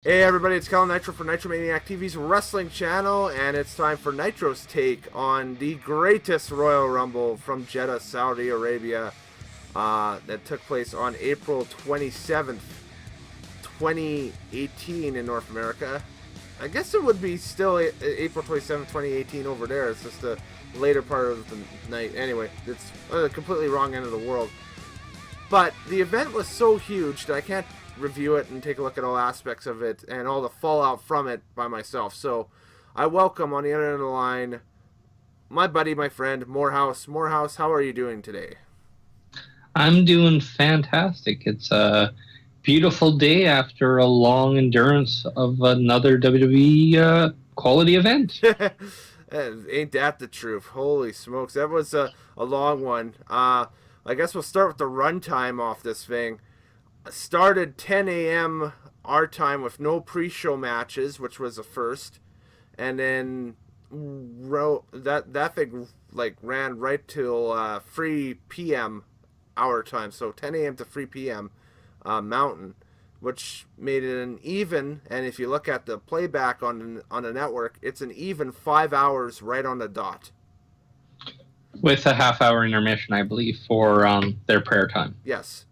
Hey everybody, it's Colin Nitro for Nitromaniac TV's wrestling channel, and it's time for Nitro's take on the greatest Royal Rumble from Jeddah, Saudi Arabia, that took place on April 27th, 2018 in North America. I guess it would be still April 27th, 2018 over there. It's just the later part of the night. Anyway, it's a completely wrong end of the world. But the event was so huge that I can't review it and take a look at all aspects of it and all the fallout from it by myself. So I welcome on the other end of the line my buddy, my friend, Moorhouse. Moorhouse, how are you doing today? I'm doing fantastic. It's a beautiful day after a long endurance of another WWE quality event. Ain't that the truth? Holy smokes, that was a long one. I guess we'll start with the runtime off this thing. Started 10 a.m. our time with no pre-show matches, which was a first, and then that thing like ran right till 3 p.m. our time, so 10 a.m. to 3 p.m. Mountain, which made it an even. And if you look at the playback on the network, it's an even 5 hours right on the dot, with a half-hour intermission, I believe, for their prayer time. Yes.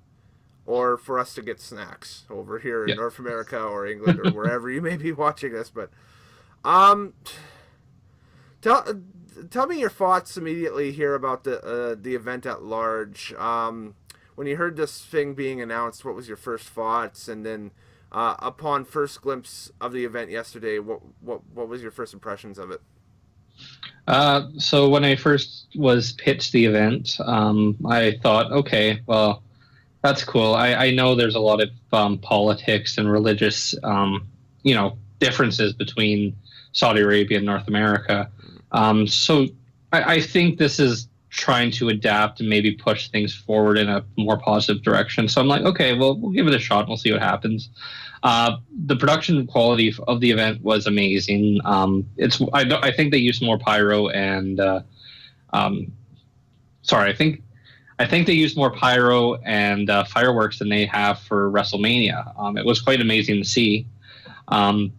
Or for us to get snacks over here in North America or England or wherever you may be watching this. But tell me your thoughts immediately here about the event at large. When you heard this thing being announced, what was your first thoughts? And then upon first glimpse of the event yesterday, what was your first impressions of it? So when I first was pitched the event, I thought, okay, well, that's cool. I know there's a lot of politics and religious, differences between Saudi Arabia and North America. So I think this is trying to adapt and maybe push things forward in a more positive direction. So I'm like, okay, well, we'll give it a shot and we'll see what happens. The production quality of the event was amazing. I think they used more pyro and I think they used more pyro and fireworks than they have for WrestleMania. It was quite amazing to see. The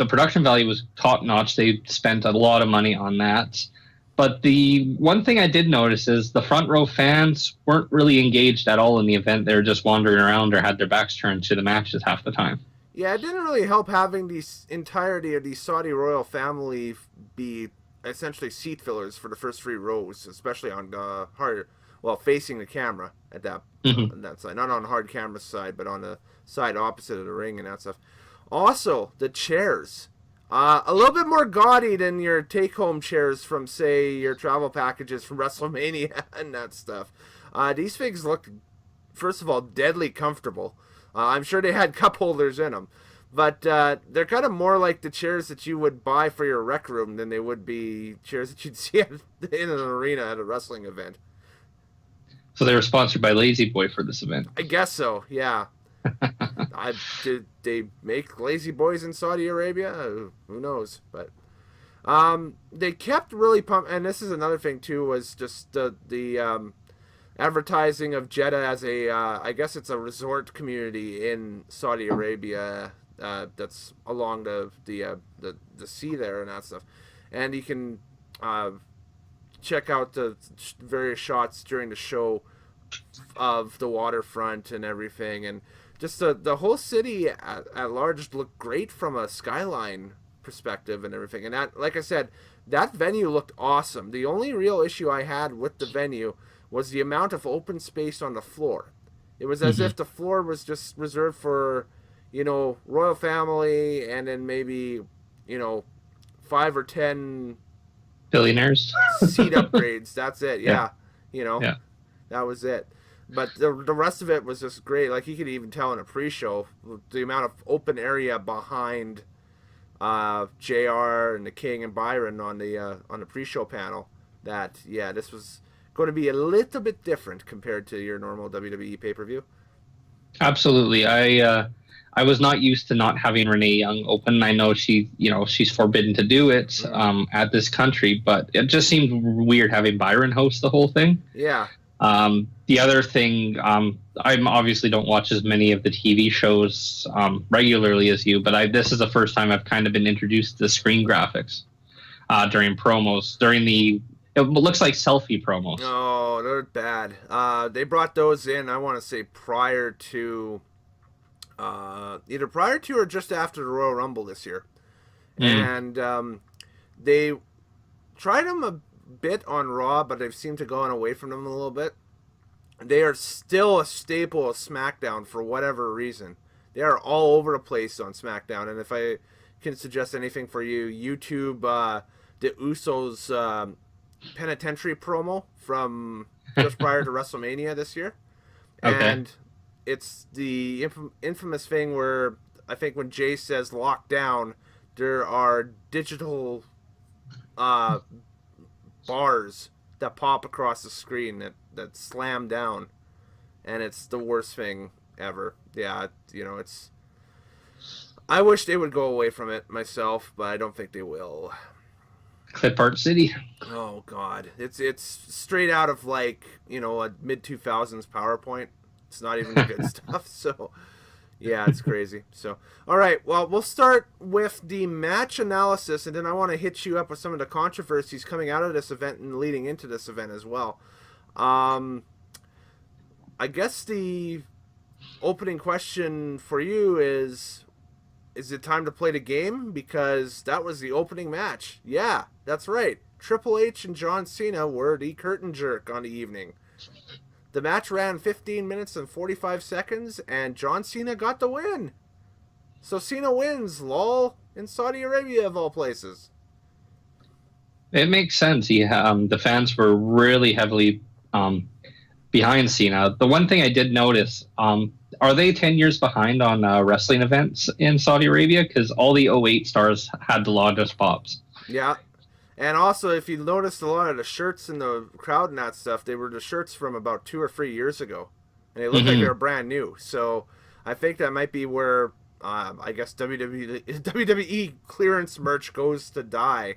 production value was top notch. They spent a lot of money on that. But the one thing I did notice is the front row fans weren't really engaged at all in the event. They were just wandering around or had their backs turned to the matches half the time. Yeah, it didn't really help having the entirety of the Saudi royal family be essentially seat fillers for the first three rows, especially on facing the camera at that that side, not on the hard camera side, but on the side opposite of the ring and that stuff. Also, the chairs, a little bit more gaudy than your take-home chairs from, say, your travel packages from WrestleMania and that stuff. These things look, first of all, deadly comfortable. I'm sure they had cup holders in them. But they're kind of more like the chairs that you would buy for your rec room than they would be chairs that you'd see in an arena at a wrestling event. So they were sponsored by Lazy Boy for this event. I guess so, yeah. Did they make Lazy Boys in Saudi Arabia? Who knows? But they kept really pumping. And this is another thing, too, was just the advertising of Jeddah as I guess it's a resort community in Saudi Arabia. That's along the sea there and that stuff, and you can check out the various shots during the show of the waterfront and everything, and just the whole city at large looked great from a skyline perspective and everything. And that, like I said, that venue looked awesome. The only real issue I had with the venue was the amount of open space on the floor. It was as if the floor was just reserved for, royal family, and then maybe, 5 or 10 billionaires seat upgrades. That's it. Yeah. That was it. But the rest of it was just great. Like, you could even tell in a pre-show the amount of open area behind JR and the King and Byron on the pre-show panel. That this was going to be a little bit different compared to your normal WWE pay-per-view. Absolutely. I was not used to not having Renee Young open. I know she's forbidden to do it at this country, but it just seemed weird having Byron host the whole thing. Yeah. The other thing, I obviously don't watch as many of the TV shows regularly as you, but this is the first time I've kind of been introduced to the screen graphics during promos, it looks like selfie promos. Oh, they're bad. They brought those in, I want to say, prior to either prior to or just after the Royal Rumble this year. And they tried them a bit on Raw, but they've seemed to gone away from them a little bit. They are still a staple of SmackDown for whatever reason. They are all over the place on SmackDown, and if I can suggest anything for you, YouTube the Usos penitentiary promo from just prior to WrestleMania this year. Okay. And it's the infamous thing where I think when Jay says lock down, there are digital bars that pop across the screen that slam down, and it's the worst thing ever. Yeah, it's. I wish they would go away from it myself, but I don't think they will. Clip Art City. Oh God, it's straight out of a mid 2000s PowerPoint. It's not even good stuff. So. Yeah, it's crazy. So, all right. Well, we'll start with the match analysis, and then I want to hit you up with some of the controversies coming out of this event and leading into this event as well. I guess the opening question for you is it time to play the game? Because that was the opening match. Yeah, that's right. Triple H and John Cena were the curtain jerk on the evening. The match ran 15 minutes and 45 seconds, and John Cena got the win. So Cena wins, lol, in Saudi Arabia of all places. It makes sense. The fans were really heavily behind Cena. The one thing I did notice, are they 10 years behind on wrestling events in Saudi Arabia? Because all the 08 stars had the largest pops. Yeah. And also, if you noticed a lot of the shirts in the crowd and that stuff, they were the shirts from about 2 or 3 years ago. And they look like they were brand new. So I think that might be where, I guess, WWE clearance merch goes to die.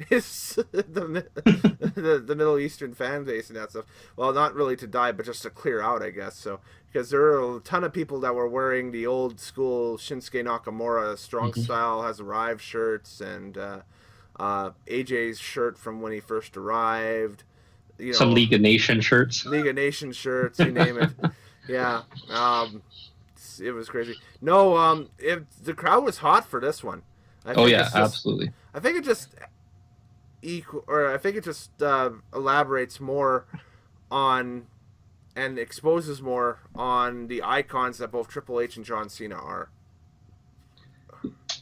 Is the Middle Eastern fan base and that stuff. Well, not really to die, but just to clear out, I guess. So because there are a ton of people that were wearing the old school Shinsuke Nakamura Strong Style Has Arrived shirts and... AJ's shirt from when he first arrived. Some League of Nations shirts. League of Nations shirts, you name it. Yeah. It was crazy. No, the crowd was hot for this one. Absolutely. I think it just elaborates more on and exposes more on the icons that both Triple H and John Cena are.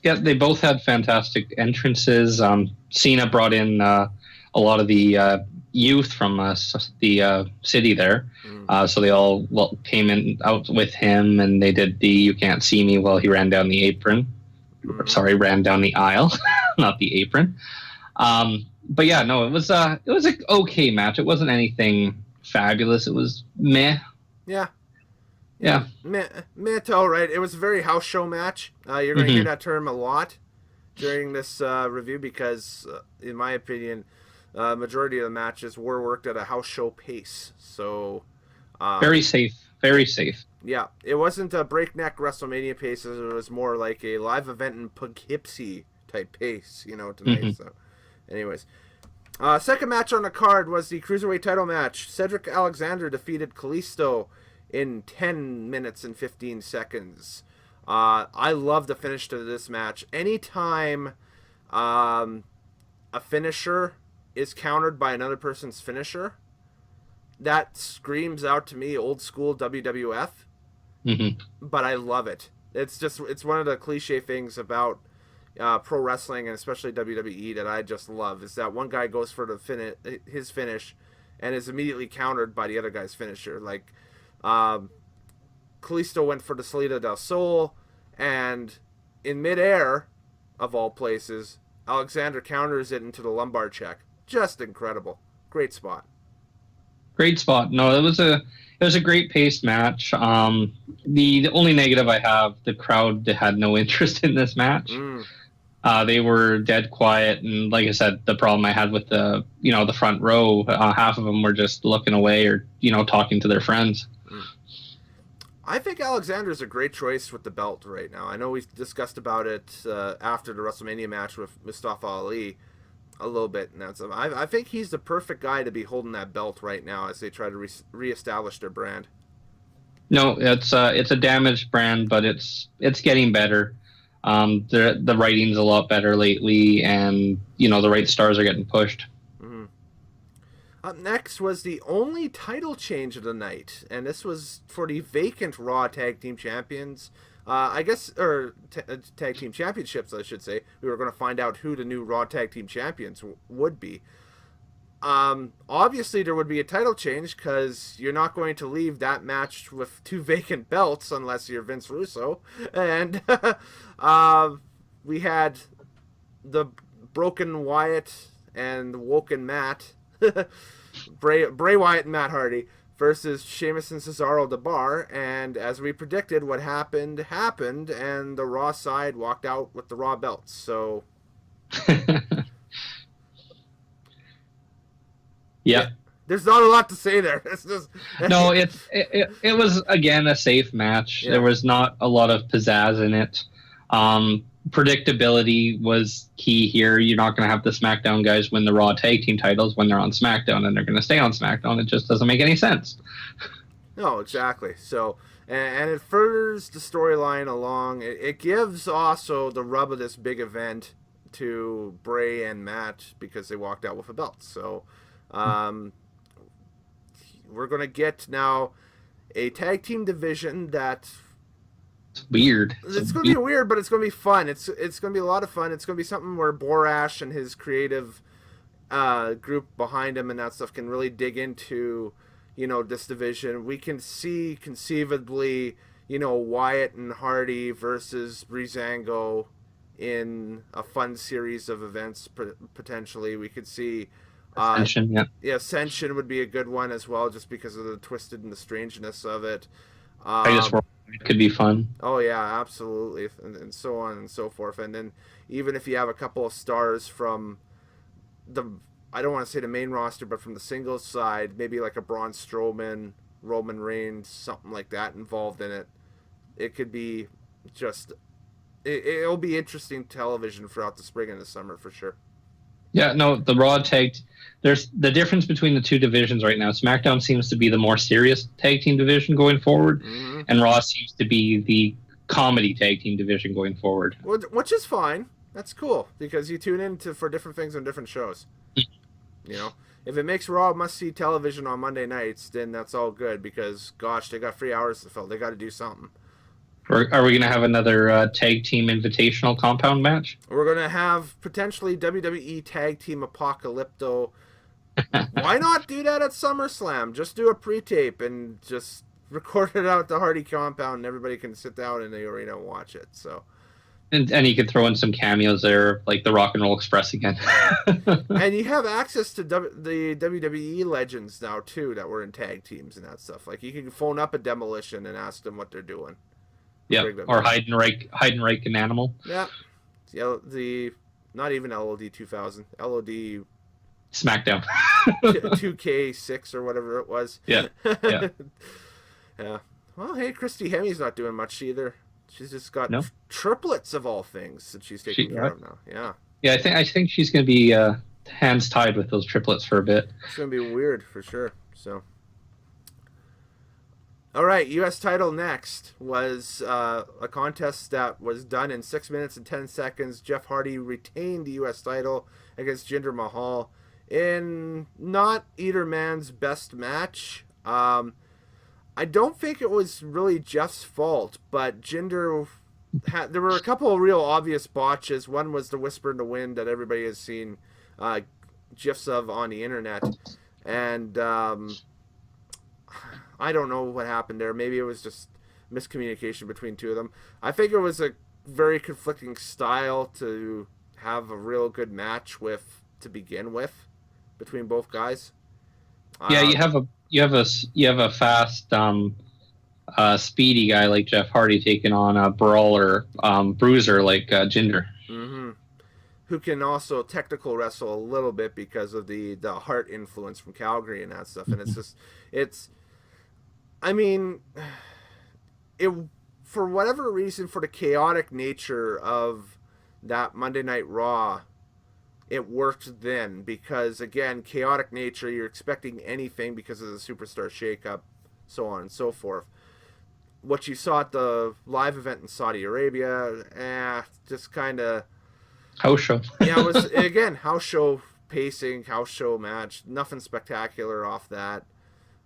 Yeah, they both had fantastic entrances. Cena brought in a lot of the youth from the city there. So they all came in out with him, and they did the "You Can't See Me" while he ran down the apron. Sorry, ran down the aisle, not the apron. But yeah, no, it was an okay match. It wasn't anything fabulous. It was meh. Yeah. Yeah. Meh, right? It was a very house show match. You're going to hear that term a lot during this review because, in my opinion, majority of the matches were worked at a house show pace. So very safe. Very safe. Yeah. It wasn't a breakneck WrestleMania pace. It was more like a live event in Poughkeepsie type pace, tonight. So, anyways. Second match on the card was the Cruiserweight title match. Cedric Alexander defeated Kalisto in 10 minutes and 15 seconds. I love the finish to this match. Anytime a finisher is countered by another person's finisher, that screams out to me old school WWF. But I love it. It's one of the cliche things about pro wrestling and especially WWE that I just love is that one guy goes for his finish and is immediately countered by the other guy's finisher. Like Kalisto went for the Salida del Sol, and in midair, of all places, Alexander counters it into the lumbar check. Just incredible. Great spot. Great spot. No, it was a great paced match. The only negative I have, the crowd had no interest in this match. They were dead quiet, and like I said, the problem I had with the front row, half of them were just looking away or talking to their friends. I think Alexander's a great choice with the belt right now. I know we discussed about it after the WrestleMania match with Mustafa Ali a little bit, and I think he's the perfect guy to be holding that belt right now as they try to reestablish their brand. No, it's a damaged brand, but it's getting better. The writing's a lot better lately, and the right stars are getting pushed. Mm-hmm. Up next was the only title change of the night, and this was for the vacant Raw Tag Team Champions. Tag Team Championships, I should say. We were going to find out who the new Raw Tag Team Champions would be. Obviously, there would be a title change because you're not going to leave that match with 2 vacant belts unless you're Vince Russo. And we had the broken Wyatt and woken Matt, Bray Wyatt and Matt Hardy, versus Sheamus and Cesaro the Bar. And as we predicted, what happened, and the Raw side walked out with the Raw belts. So... Yeah. There's not a lot to say there. It's just... No, it was, again, a safe match. Yeah. There was not a lot of pizzazz in it. Predictability was key here. You're not going to have the SmackDown guys win the Raw tag team titles when they're on SmackDown, and they're going to stay on SmackDown. It just doesn't make any sense. No, exactly. So, and it furthers the storyline along. It gives also the rub of this big event to Bray and Matt because they walked out with a belt. So... we're going to get now a tag team division that... It's weird. It's going to be weird, but it's going to be fun. It's going to be a lot of fun. It's going to be something where Borash and his creative group behind him and that stuff can really dig into, this division. We can see conceivably, Wyatt and Hardy versus Breezango in a fun series of events, potentially. We could see... Ascension, yeah, Ascension would be a good one as well, just because of the twisted and the strangeness of it. It could be fun. Oh yeah, absolutely, and so on and so forth. And then even if you have a couple of stars from I don't want to say the main roster, but from the singles side, maybe like a Braun Strowman, Roman Reigns, something like that involved in it. It could be just, it'll be interesting television throughout the spring and the summer for sure. Yeah, no, the Raw tag. There's the difference between the two divisions right now. SmackDown seems to be the more serious tag team division going forward, and Raw seems to be the comedy tag team division going forward. Which is fine. That's cool because you tune in for different things on different shows. If it makes Raw must-see television on Monday nights, then that's all good because, gosh, they got 3 hours to fill. They got to do something. Are we going to have another tag team invitational compound match? We're going to have potentially WWE Tag Team Apocalypto. Why not do that at SummerSlam? Just do a pre-tape and just record it out at the Hardy compound and everybody can sit down in the arena and watch it. So, And you could throw in some cameos there, like the Rock and Roll Express again. And you have access to the WWE legends now, too, that were in tag teams and that stuff. Like, you can phone up a Demolition and ask them what they're doing. Yeah, or Heidenreich and Animal. Yeah. The not even LOD 2000. LOD... SmackDown. 2K6 or whatever it was. Yeah. Yeah. Well, hey, Christy Hemi's not doing much either. She's just got triplets of all things that she's taking care of now. Yeah. Yeah, I think she's going to be hands tied with those triplets for a bit. It's going to be weird for sure. So. All right, U.S. title next was a contest that was done in 6 minutes and 10 seconds. Jeff Hardy retained the U.S. title against Jinder Mahal in not either man's best match. I don't think it was really Jeff's fault, but Jinder there were a couple of real obvious botches. One was the whisper in the wind that everybody has seen gifs of on the internet, and I don't know what happened there. Maybe it was just miscommunication between two of them. I think it was a very conflicting style to have a real good match with to begin with between both guys. Yeah, you have a fast, speedy guy like Jeff Hardy taking on a brawler, bruiser like Jinder. Mm-hmm. who can also technical wrestle a little bit because of the Hart influence from Calgary and that stuff. And it's I mean, it for whatever reason, for the chaotic nature of that Monday Night Raw, it worked then because, again, chaotic nature, you're expecting anything because of the superstar shakeup, so on and so forth. What you saw at the live event in Saudi Arabia, just kind of House show. yeah, it was, again, house show pacing, house show match, nothing spectacular off that.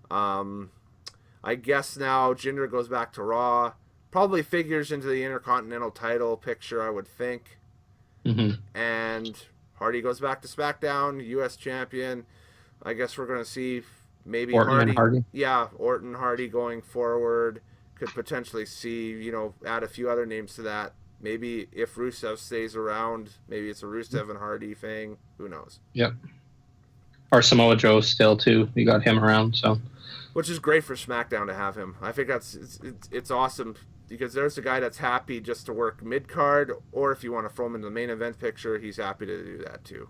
I guess now Jinder goes back to Raw, probably figures into the Intercontinental title picture, I would think. And Hardy goes back to SmackDown, U.S. champion. I guess we're going to see maybe Orton and Hardy. Yeah, Orton, Hardy going forward. Could potentially see, add a few other names to that. Maybe if Rusev stays around, maybe it's a Rusev and Hardy thing. Who knows? Yep. Or Samoa Joe still too. We got him around, so. Which is great for SmackDown to have him. I think it's awesome because there's a guy that's happy just to work mid card, or if you want to throw him in the main event picture, he's happy to do that too.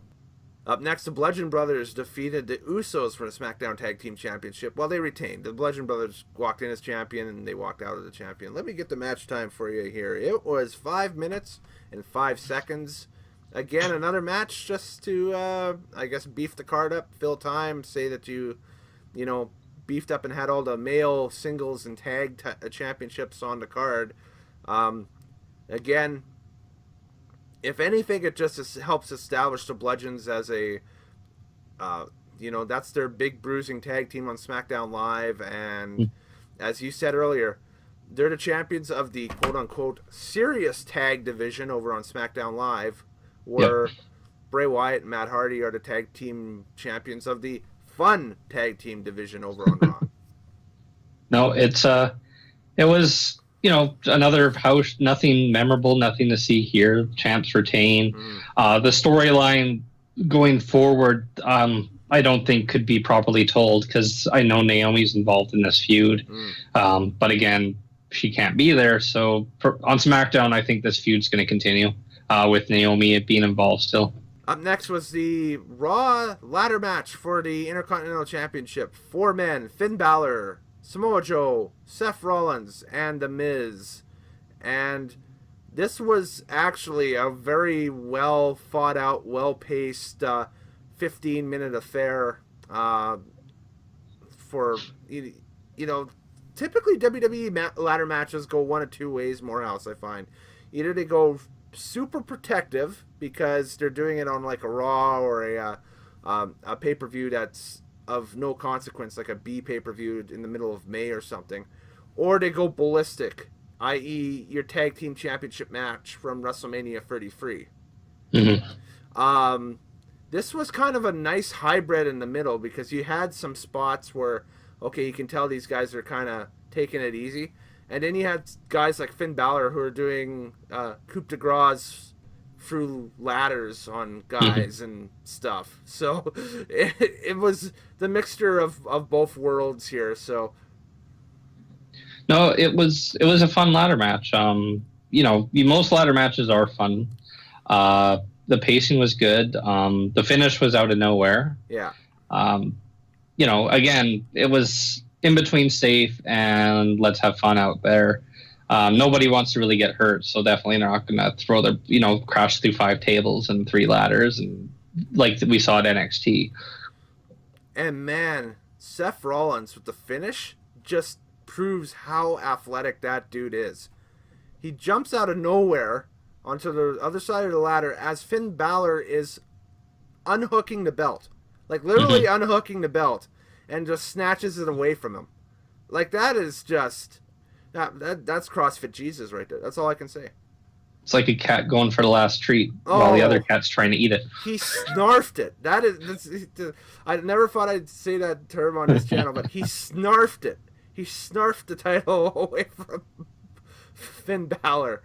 Up next, the Bludgeon Brothers defeated the Usos for the SmackDown Tag Team Championship. Well, they retained. The Bludgeon Brothers walked in as champion, and they walked out as the champion. Let me get the match time for you here. It was 5 minutes and 5 seconds. Again, another match just to, I guess, beef the card up, fill time, say that you beefed up and had all the male singles and tag championships on the card. Again, if anything, it just helps establish the Bludgeons as a, that's their big bruising tag team on SmackDown Live. And as you said earlier, they're the champions of the quote-unquote serious tag division over on SmackDown Live, where Bray Wyatt and Matt Hardy are the tag team champions of the fun tag team division over on Raw. No, it was, another house, nothing memorable, nothing to see here. Champs retain. The storyline going forward, I don't think could be properly told because I know Naomi's involved in this feud. But again, she can't be there. So on SmackDown, I think this feud's going to continue with Naomi being involved still. Up next was the Raw ladder match for the Intercontinental Championship. 4 men, Finn Balor, Samoa Joe, Seth Rollins, and The Miz. And this was actually a very well thought out, well paced 15-minute affair for, typically WWE ladder matches go one of two ways, Moorhouse, I find. Either they go super protective because they're doing it on like a Raw or a pay-per-view that's of no consequence, like a B pay-per-view in the middle of May or something, or they go ballistic, i.e. your tag team championship match from WrestleMania 33. This was kind of a nice hybrid in the middle because you had some spots where, okay, you can tell these guys are kind of taking it easy, and then you had guys like Finn Balor who are doing coup de grace through ladders on guys and stuff. So it was the mixture of both worlds here. So no, it was a fun ladder match. Most ladder matches are fun. The pacing was good. The finish was out of nowhere. Yeah. Again, it was in between safe and let's have fun out there. Nobody wants to really get hurt, so definitely not going to throw their, crash through 5 tables and 3 ladders, and like we saw at NXT. And man, Seth Rollins with the finish just proves how athletic that dude is. He jumps out of nowhere onto the other side of the ladder as Finn Balor is unhooking the belt, like literally unhooking the belt, and just snatches it away from him. Like that is just. That's CrossFit Jesus right there. That's all I can say. It's like a cat going for the last treat while the other cat's trying to eat it. He snarfed it. I never thought I'd say that term on his channel, but he snarfed it. He snarfed the title away from Finn Balor.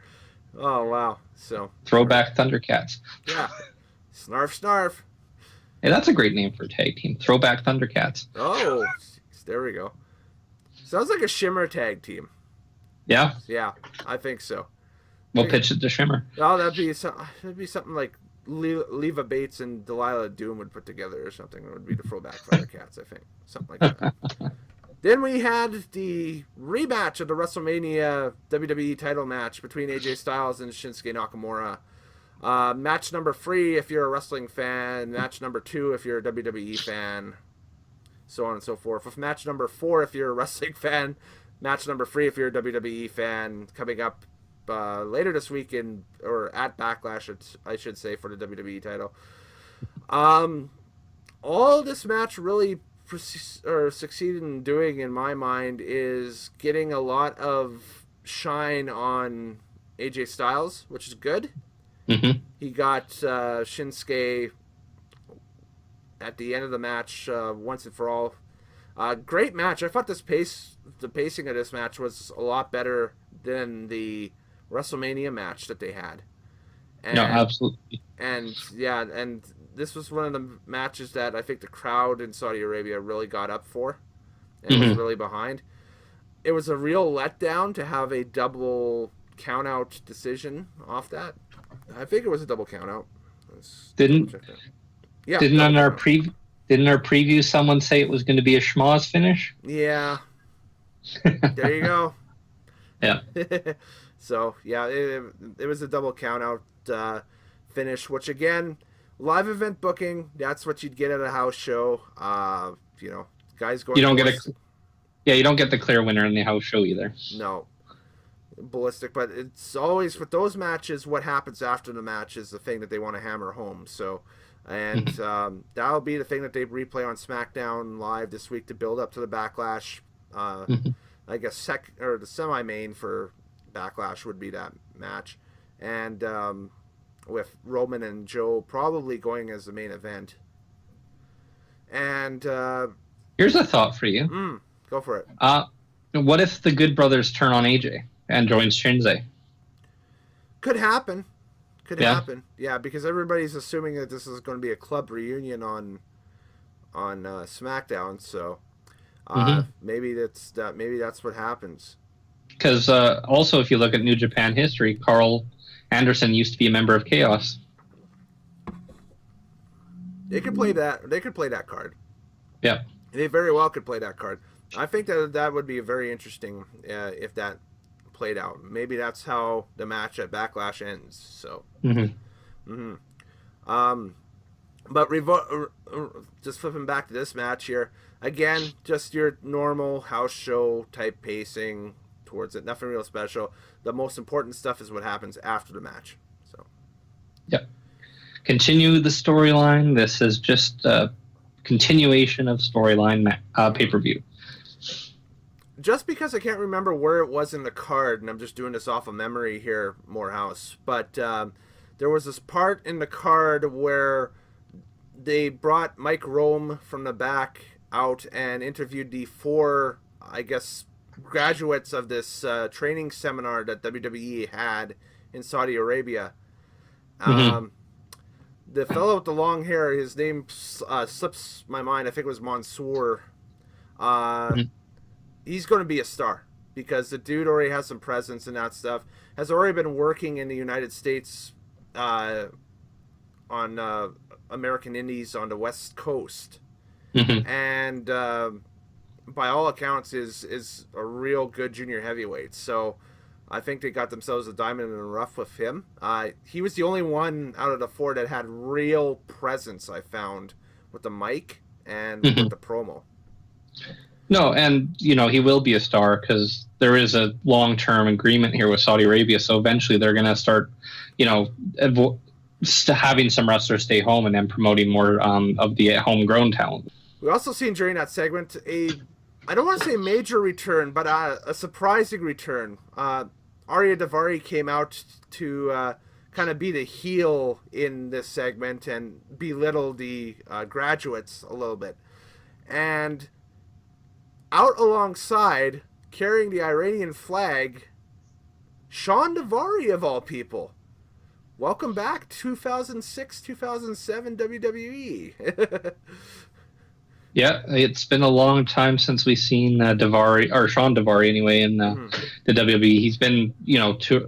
Oh, wow. So Throwback Thundercats. Yeah. Snarf. Hey, that's a great name for a tag team. Throwback Thundercats. Oh, there we go. Sounds like a Shimmer tag team. Yeah? Yeah, I think so. We'll pitch it to Shimmer. Oh, that'd be something like Leva Bates and Delilah Doom would put together or something. It would be the Throwback Firecats, I think. Something like that. Then we had the rematch of the WrestleMania WWE title match between AJ Styles and Shinsuke Nakamura. Match number 3 if you're a wrestling fan. Match number 2 if you're a WWE fan. So on and so forth. With match number 4 if you're a wrestling fan. Match number 3 if you're a WWE fan. Coming up later this week or at Backlash, I should say, for the WWE title. All this match really succeeded in doing, in my mind, is getting a lot of shine on AJ Styles, which is good. Mm-hmm. He got Shinsuke at the end of the match once and for all. Great match. I thought the pacing of this match was a lot better than the WrestleMania match that they had. No, absolutely. And yeah, and this was one of the matches that I think the crowd in Saudi Arabia really got up for and was really behind. It was a real letdown to have a double count-out decision off that. I think it was a double count-out. Didn't our preview someone say it was going to be a schmoz finish? Yeah. There you go. Yeah. So, yeah, it was a double count-out finish, which, again, live event booking, that's what you'd get at a house show. Guys going... You don't get the clear winner in the house show either. No. Ballistic, but it's always, with those matches, what happens after the match is the thing that they want to hammer home. So, and that'll be the thing that they replay on SmackDown Live this week to build up to the Backlash. I guess the semi-main for Backlash would be that match, and with Roman and Joe probably going as the main event. And here's a thought for you. Go for it. What if the Good Brothers turn on AJ and joins Shinsuke? Could happen. Happen. Yeah, because everybody's assuming that this is going to be a club reunion on SmackDown. So maybe that's what happens. Because also, if you look at New Japan history, Carl Anderson used to be a member of Chaos. They could play that. They could play that card. Yeah, they very well could play that card. I think that would be very interesting if that played out. Maybe that's how the match at Backlash ends. So, but just flipping back to this match here again, just your normal house show type pacing towards it. Nothing real special. The most important stuff is what happens after the match. So, yep. Continue the storyline. This is just a continuation of storyline pay-per-view. Just because I can't remember where it was in the card, and I'm just doing this off of memory here, Moorhouse, but there was this part in the card where they brought Mike Rome from the back out and interviewed the 4, I guess, graduates of this training seminar that WWE had in Saudi Arabia. The fellow with the long hair, his name slips my mind. I think it was Mansoor. He's going to be a star because the dude already has some presence and that stuff. Has already been working in the United States on American Indies on the West Coast. And by all accounts is a real good junior heavyweight. So I think they got themselves a diamond in the rough with him. He was the only one out of the 4 that had real presence, I found, with the mic and with the promo. No, and, he will be a star because there is a long-term agreement here with Saudi Arabia, so eventually they're going to start, having some wrestlers stay home and then promoting more of the homegrown talent. We also seen during that segment I don't want to say major return, but a surprising return. Arya Daivari came out to kind of be the heel in this segment and belittle the graduates a little bit. And out alongside, carrying the Iranian flag, Sean Daivari of all people. Welcome back, 2006, 2007 WWE. Yeah, it's been a long time since we've seen Daivari, or Sean Daivari anyway, in the WWE. He's been,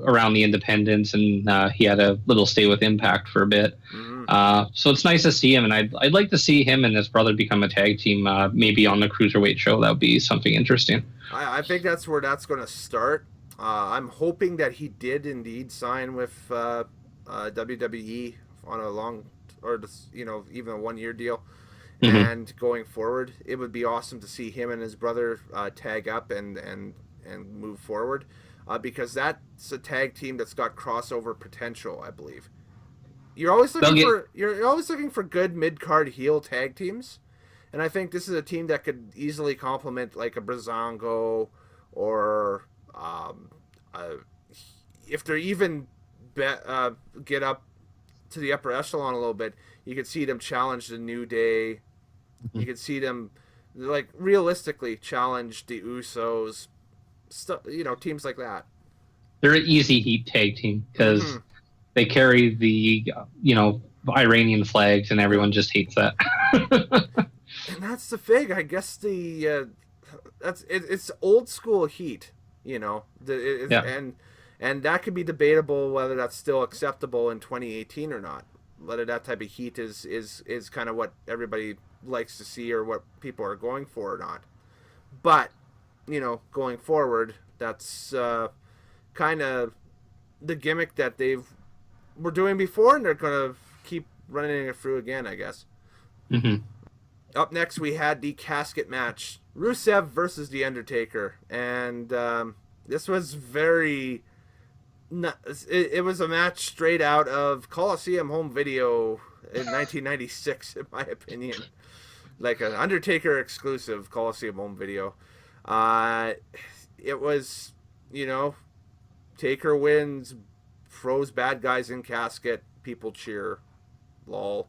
around the independents, and he had a little stay with Impact for a bit. Mm-hmm. So it's nice to see him, and I'd like to see him and his brother become a tag team, maybe on the Cruiserweight show. That would be something interesting. I think that's where that's going to start. I'm hoping that he did indeed sign with WWE on a long, or even a 1 year deal. Mm-hmm. And going forward, it would be awesome to see him and his brother tag up and move forward, because that's a tag team that's got crossover potential, I believe. You're always looking for good mid card heel tag teams, and I think this is a team that could easily complement like a Brazongo, or if they're even get up to the upper echelon a little bit, you could see them challenge the New Day. You could see them, like, realistically challenge the Usos, teams like that. They're an easy heat tag team because they carry the, Iranian flags, and everyone just hates that. And that's the thing. I guess it's old school heat, and that could be debatable whether that's still acceptable in 2018 or not. Whether that type of heat is kind of what everybody likes to see, or what people are going for or not. But, going forward, that's kind of the gimmick that were doing before, and they're going to keep running it through again, I guess. Mm-hmm. Up next, we had the casket match, Rusev versus The Undertaker, and this was very... It was a match straight out of Coliseum home video in 1996, in my opinion. Like an Undertaker exclusive Coliseum home video. It was, Taker wins, throws bad guys in casket, people cheer. Lol.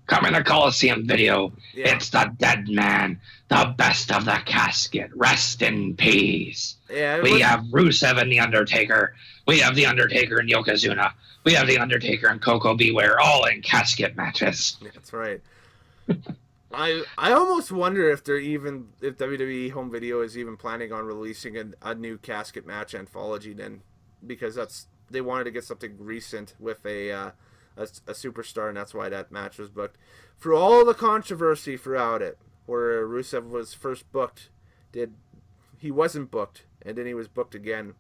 Come in the Coliseum video. Yeah. It's the dead man, the best of the casket. Rest in peace. Yeah, we have Rusev and The Undertaker. We have The Undertaker and Yokozuna. We have The Undertaker and Coco Beware, all in casket matches. That's right. I almost wonder if WWE Home Video is even planning on releasing a new casket match anthology then, because they wanted to get something recent with a superstar, and that's why that match was booked. For all the controversy throughout it, where Rusev was first booked, he wasn't booked, and then he was booked again.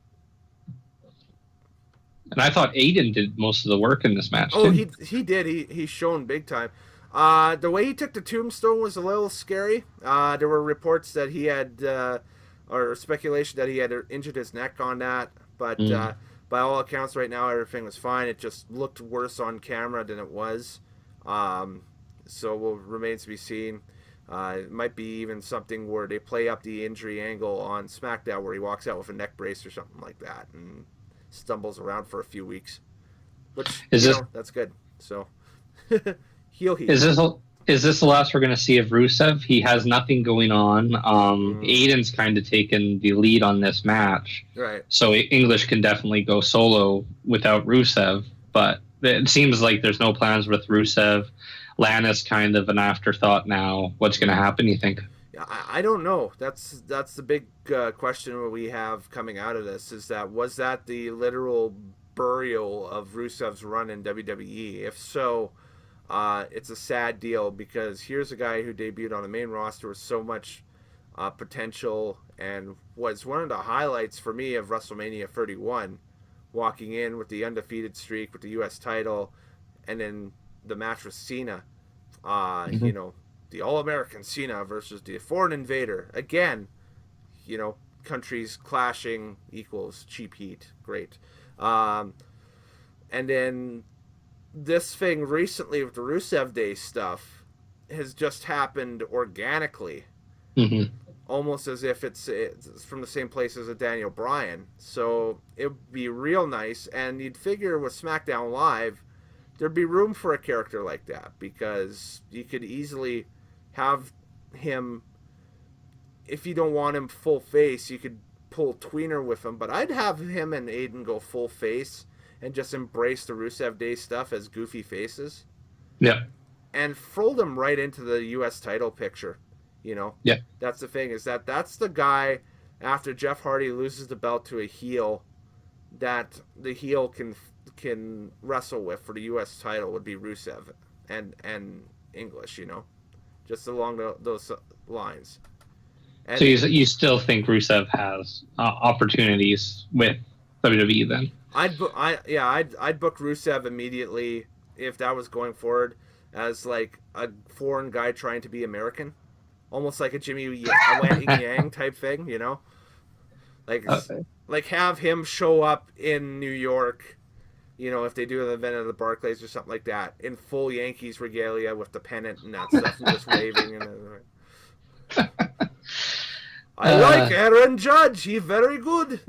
And I thought Aiden did most of the work in this match. Oh, he did. He's shown big time. The way he took the tombstone was a little scary. There were reports that he had, or speculation that he had injured his neck on that, but by all accounts right now everything was fine. It just looked worse on camera than it was. So remains to be seen. It might be even something where they play up the injury angle on SmackDown, where he walks out with a neck brace or something like that and stumbles around for a few weeks. Which that's good. So heel. Is this the last we're going to see of Rusev? He has nothing going on. Aiden's kind of taken the lead on this match. Right. So English can definitely go solo without Rusev, but it seems like there's no plans with Rusev. Lana's kind of an afterthought now. What's going to happen, you think? I don't know. That's the big question we have coming out of this, is was that the literal burial of Rusev's run in WWE? If so, it's a sad deal, because here's a guy who debuted on the main roster with so much potential and was one of the highlights for me of WrestleMania 31, walking in with the undefeated streak with the U.S. title, and then the match with Cena, the All-American Cena versus the foreign invader. Again, countries clashing equals cheap heat. Great. And then this thing recently with the Rusev Day stuff has just happened organically. Almost as if it's from the same place as a Daniel Bryan. So it would be real nice, and you'd figure with SmackDown Live, there'd be room for a character like that, because you could easily have him, if you don't want him full face, you could pull tweener with him, but I'd have him and Aiden go full face and just embrace the Rusev Day stuff as goofy faces. Yeah. and fold him right into the U.S. title picture. You know, Yeah. that's the thing, is that's the guy after Jeff Hardy loses the belt to a heel that the heel can wrestle with for the U.S. title would be Rusev and English. You know, just along those lines. And So you still think Rusev has opportunities with WWE then? I'd book Rusev immediately if that was going forward as like a foreign guy trying to be American, almost like a Yang type thing, you know, like Okay. like have him show up in New York, you know, if they do an event at the Barclays or something like that, in full Yankees regalia with the pennant and that stuff, and just waving and. I like Aaron Judge. He's very good.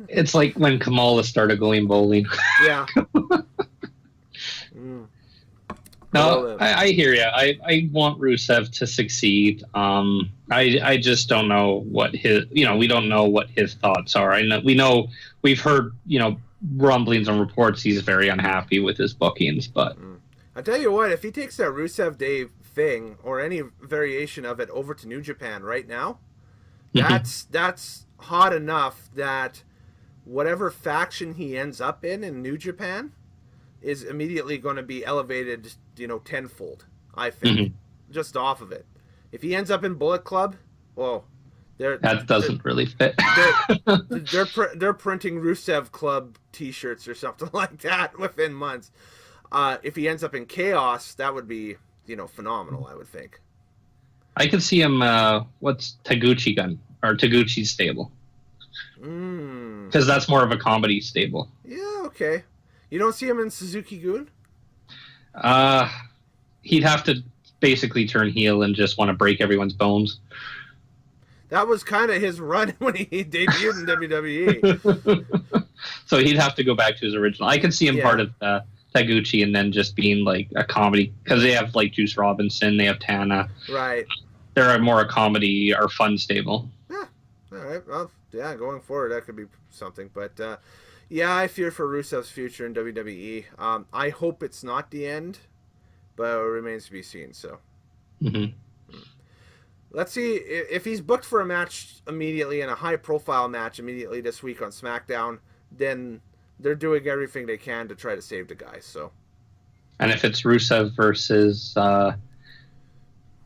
It's like when Kamala started going bowling. Yeah. Mm. No, I hear you. I want Rusev to succeed. I just don't know what his, we don't know what his thoughts are. We've heard, rumblings and reports he's very unhappy with his bookings, but I tell you what, if he takes that Rusev Day thing or any variation of it over to New Japan right now, that's hot enough that whatever faction he ends up in New Japan is immediately going to be elevated, tenfold, I think, just off of it. If he ends up in Bullet Club, well, that doesn't really fit. They're printing Rusev Club T-shirts or something like that within months. If he ends up in Chaos, that would be, phenomenal, I would think. I could see him, what's Taguchi Gun, or Taguchi's stable. Because that's more of a comedy stable. Yeah, okay. You don't see him in Suzuki-gun? He'd have to basically turn heel and just want to break everyone's bones. That was kind of his run when he debuted in WWE. So he'd have to go back to his original. I could see him part of Taguchi and then just being like a comedy, because they have like Juice Robinson, they have Tana. Right. They're more a comedy or fun stable. Yeah. All right. Well, yeah, going forward, that could be something. But yeah, I fear for Rusev's future in WWE. I hope it's not the end, but it remains to be seen. So. Let's see if he's booked for a match immediately, and a high-profile match immediately this week on SmackDown. Then they're doing everything they can to try to save the guy. So. And if it's Rusev versus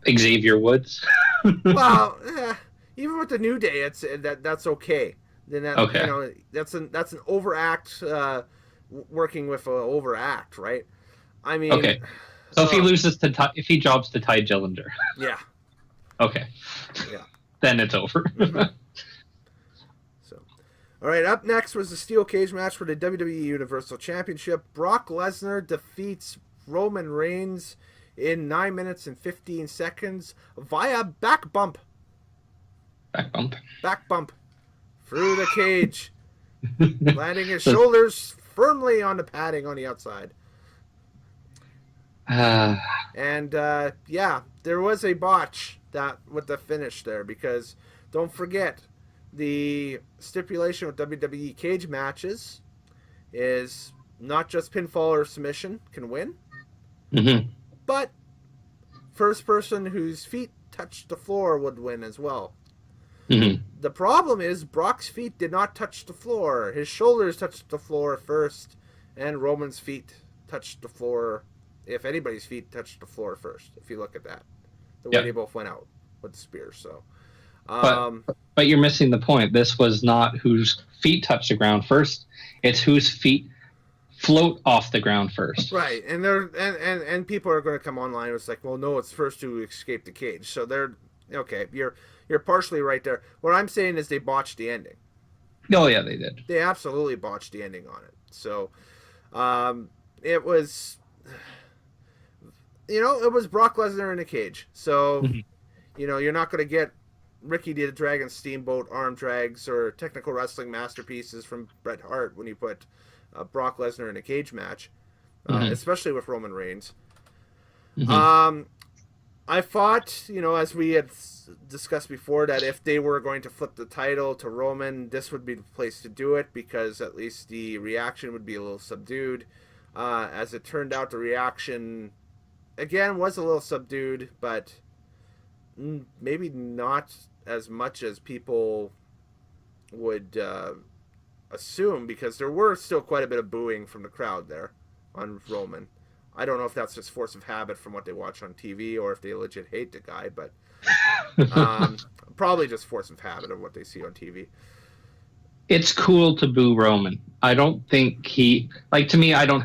Xavier Woods. Well, even with the New Day, that's okay. Then that's an overact, working with an overact, right? I mean, okay. So if he loses if he jobs to Ty Dillinger. Yeah. Okay. Yeah. Then it's over. So, all right. Up next was the steel cage match for the WWE Universal Championship. Brock Lesnar defeats Roman Reigns in 9 minutes and 15 seconds via back bump. Back bump through the cage, landing his shoulders firmly on the padding on the outside. And there was a botch with the finish there, because don't forget, the stipulation with WWE cage matches is not just pinfall or submission can win, but first person whose feet touched the floor would win as well. The problem is Brock's feet did not touch the floor. His shoulders touched the floor first, and Roman's feet touched the floor, if anybody's feet touched the floor first, if you look at that. The way they both went out with the spear. So, but you're missing the point. This was not whose feet touched the ground first. It's whose feet float off the ground first. Right, and and people are going to come online. It's like, well, no, it's first to escape the cage. So they're okay. You're partially right there. What I'm saying is they botched the ending. Oh yeah, they did. They absolutely botched the ending on it. So, it was. It was Brock Lesnar in a cage. So, you're not going to get Ricky the Dragon Steamboat arm drags or technical wrestling masterpieces from Bret Hart when you put Brock Lesnar in a cage match, especially with Roman Reigns. I thought, as we had discussed before, that if they were going to flip the title to Roman, this would be the place to do it, because at least the reaction would be a little subdued. As it turned out, the reaction again was a little subdued, but maybe not as much as people would assume, because there were still quite a bit of booing from the crowd there on Roman. I don't know if that's just force of habit from what they watch on TV or if they legit hate the guy, but probably just force of habit of what they see on TV. It's cool to boo Roman. I don't think he like to me. I don't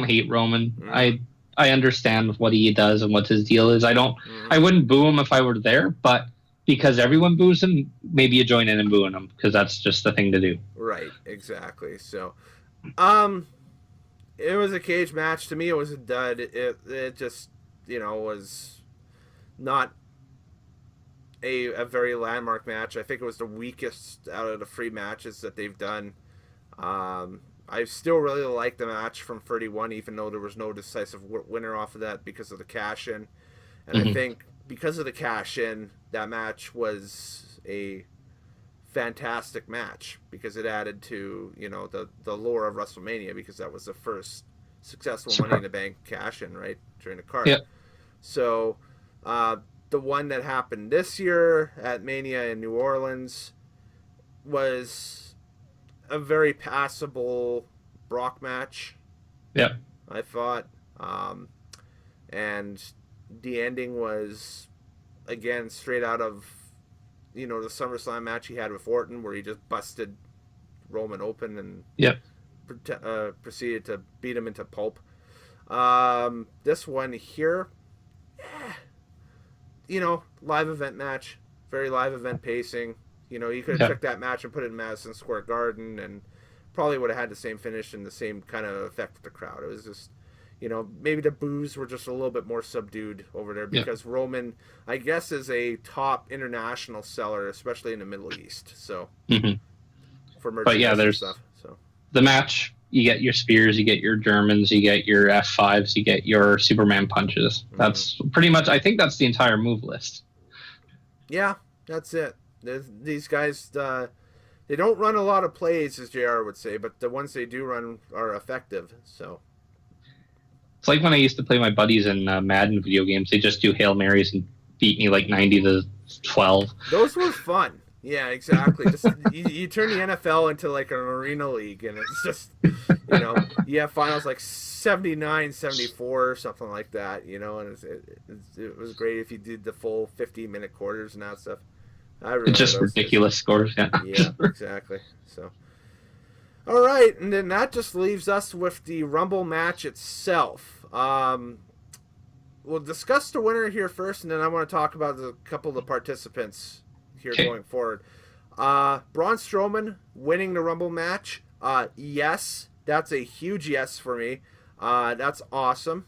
hate Roman. I understand what he does and what his deal is. I wouldn't boo him if I were there, but because everyone boos him, maybe you join in and booing him because that's just the thing to do. Right, exactly. So, it was a cage match. To me, it was a dud. It just, was not a very landmark match. I think it was the weakest out of the 3 matches that they've done. I still really like the match from 31, even though there was no decisive winner off of that because of the cash-in. And I think because of the cash-in, that match was a fantastic match because it added to, the lore of WrestleMania, because that was the first successful Money in the Bank cash-in, right, during the card. Yep. So, the one that happened this year at Mania in New Orleans was a very passable Brock match. Yep. I thought. And the ending was, again, straight out of, the SummerSlam match he had with Orton, where he just busted Roman open and proceeded to beat him into pulp. This one here, live event match, very live event pacing. You could have took that match and put it in Madison Square Garden and probably would have had the same finish and the same kind of effect with the crowd. It was just, maybe the boos were just a little bit more subdued over there because Roman, I guess, is a top international seller, especially in the Middle East. So, for merchandise and stuff. So the match, you get your spears, you get your Germans, you get your F5s, you get your Superman punches. That's pretty much, I think that's the entire move list. Yeah, that's it. These guys, they don't run a lot of plays, as JR would say, but the ones they do run are effective. So it's like when I used to play my buddies in Madden video games. They just do Hail Marys and beat me like 90-12. Those were fun. Yeah, exactly. Just you turn the NFL into like an arena league, and it's just, you have finals like 79-74 or something like that, and it was great if you did the full 15-minute quarters and that stuff. It's just ridiculous scores, yeah. Yeah, exactly. So, all right, and then that just leaves us with the Rumble match itself. We'll discuss the winner here first, and then I want to talk about a couple of the participants here going forward. Braun Strowman winning the Rumble match. Yes, that's a huge yes for me. That's awesome.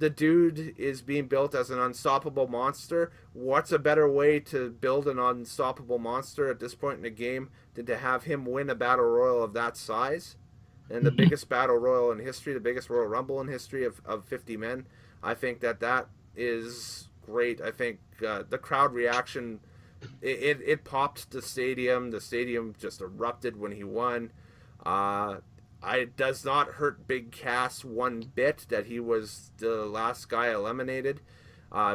The dude is being built as an unstoppable monster. What's a better way to build an unstoppable monster at this point in the game than to have him win a battle royal of that size? And the biggest battle royal in history, the biggest Royal Rumble in history of 50 men. I think that is great. I think the crowd reaction, it popped the stadium. The stadium just erupted when he won. It does not hurt Big Cass one bit that he was the last guy eliminated,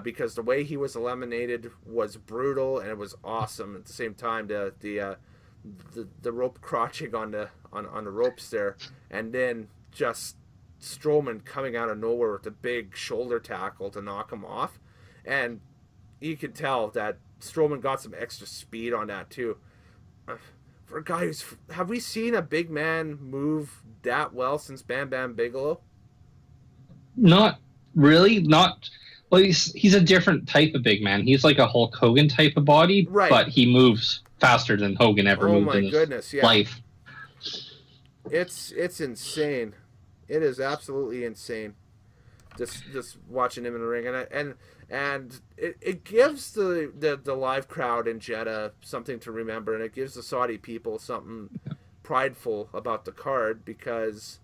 because the way he was eliminated was brutal and it was awesome at the same time. The rope crotching on the ropes there, and then just Strowman coming out of nowhere with a big shoulder tackle to knock him off, and you could tell that Strowman got some extra speed on that too. For a guy have we seen a big man move that well since Bam Bam Bigelow? Not really. Well, he's a different type of big man. He's like a Hulk Hogan type of body, right? But he moves faster than Hogan ever moved in his life. It's insane. It is absolutely insane. Just watching him in the ring, and it gives the live crowd in Jeddah something to remember, and it gives the Saudi people something prideful about the card, because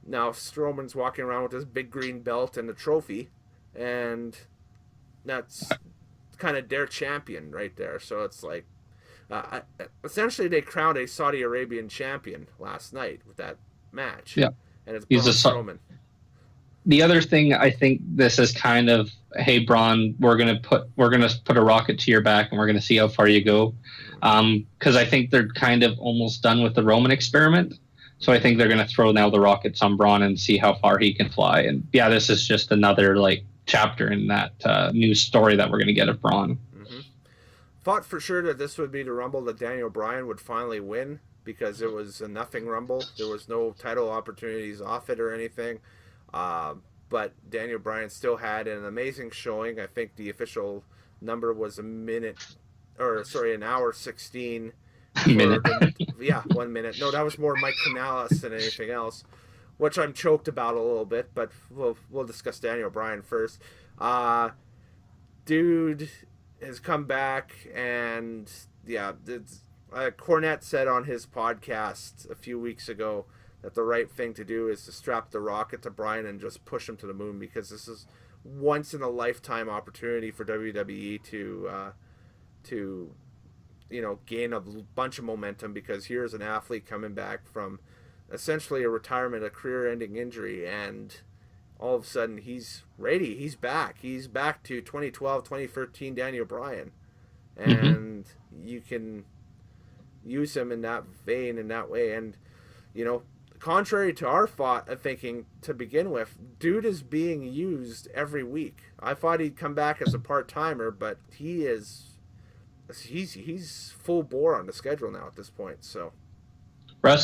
now Strowman's walking around with this big green belt and a trophy, and that's kind of their champion right there. So it's like, essentially they crowned a Saudi Arabian champion last night with that match. Yeah, and it's Braun Strowman. the other thing, I think this is kind of, hey Braun, we're gonna put a rocket to your back and we're gonna see how far you go. Because I think they're kind of almost done with the Roman experiment. So I think they're gonna throw now the rockets on Braun and see how far he can fly. And yeah, this is just another like chapter in that new story that we're gonna get of Braun. Thought for sure that this would be the Rumble that Daniel Bryan would finally win because it was a nothing Rumble. There was no title opportunities off it or anything. Uh, but Daniel Bryan still had an amazing showing. I think the official number was an hour 16. Minute. Yeah, 1 minute. No, that was more Mike Canales than anything else, which I'm choked about a little bit. But we'll discuss Daniel Bryan first. Dude has come back, and yeah, Cornette said on his podcast a few weeks ago that the right thing to do is to strap the rocket to Bryan and just push him to the moon, because this is once in a lifetime opportunity for WWE to gain a bunch of momentum, because here's an athlete coming back from essentially a retirement, a career-ending injury, and all of a sudden he's ready. He's back. He's back to 2012, 2013 Daniel Bryan. And you can use him in that vein, in that way. And, contrary to our thought of thinking to begin with, dude is being used every week. I thought he'd come back as a part-timer, but he's full bore on the schedule now at this point, so.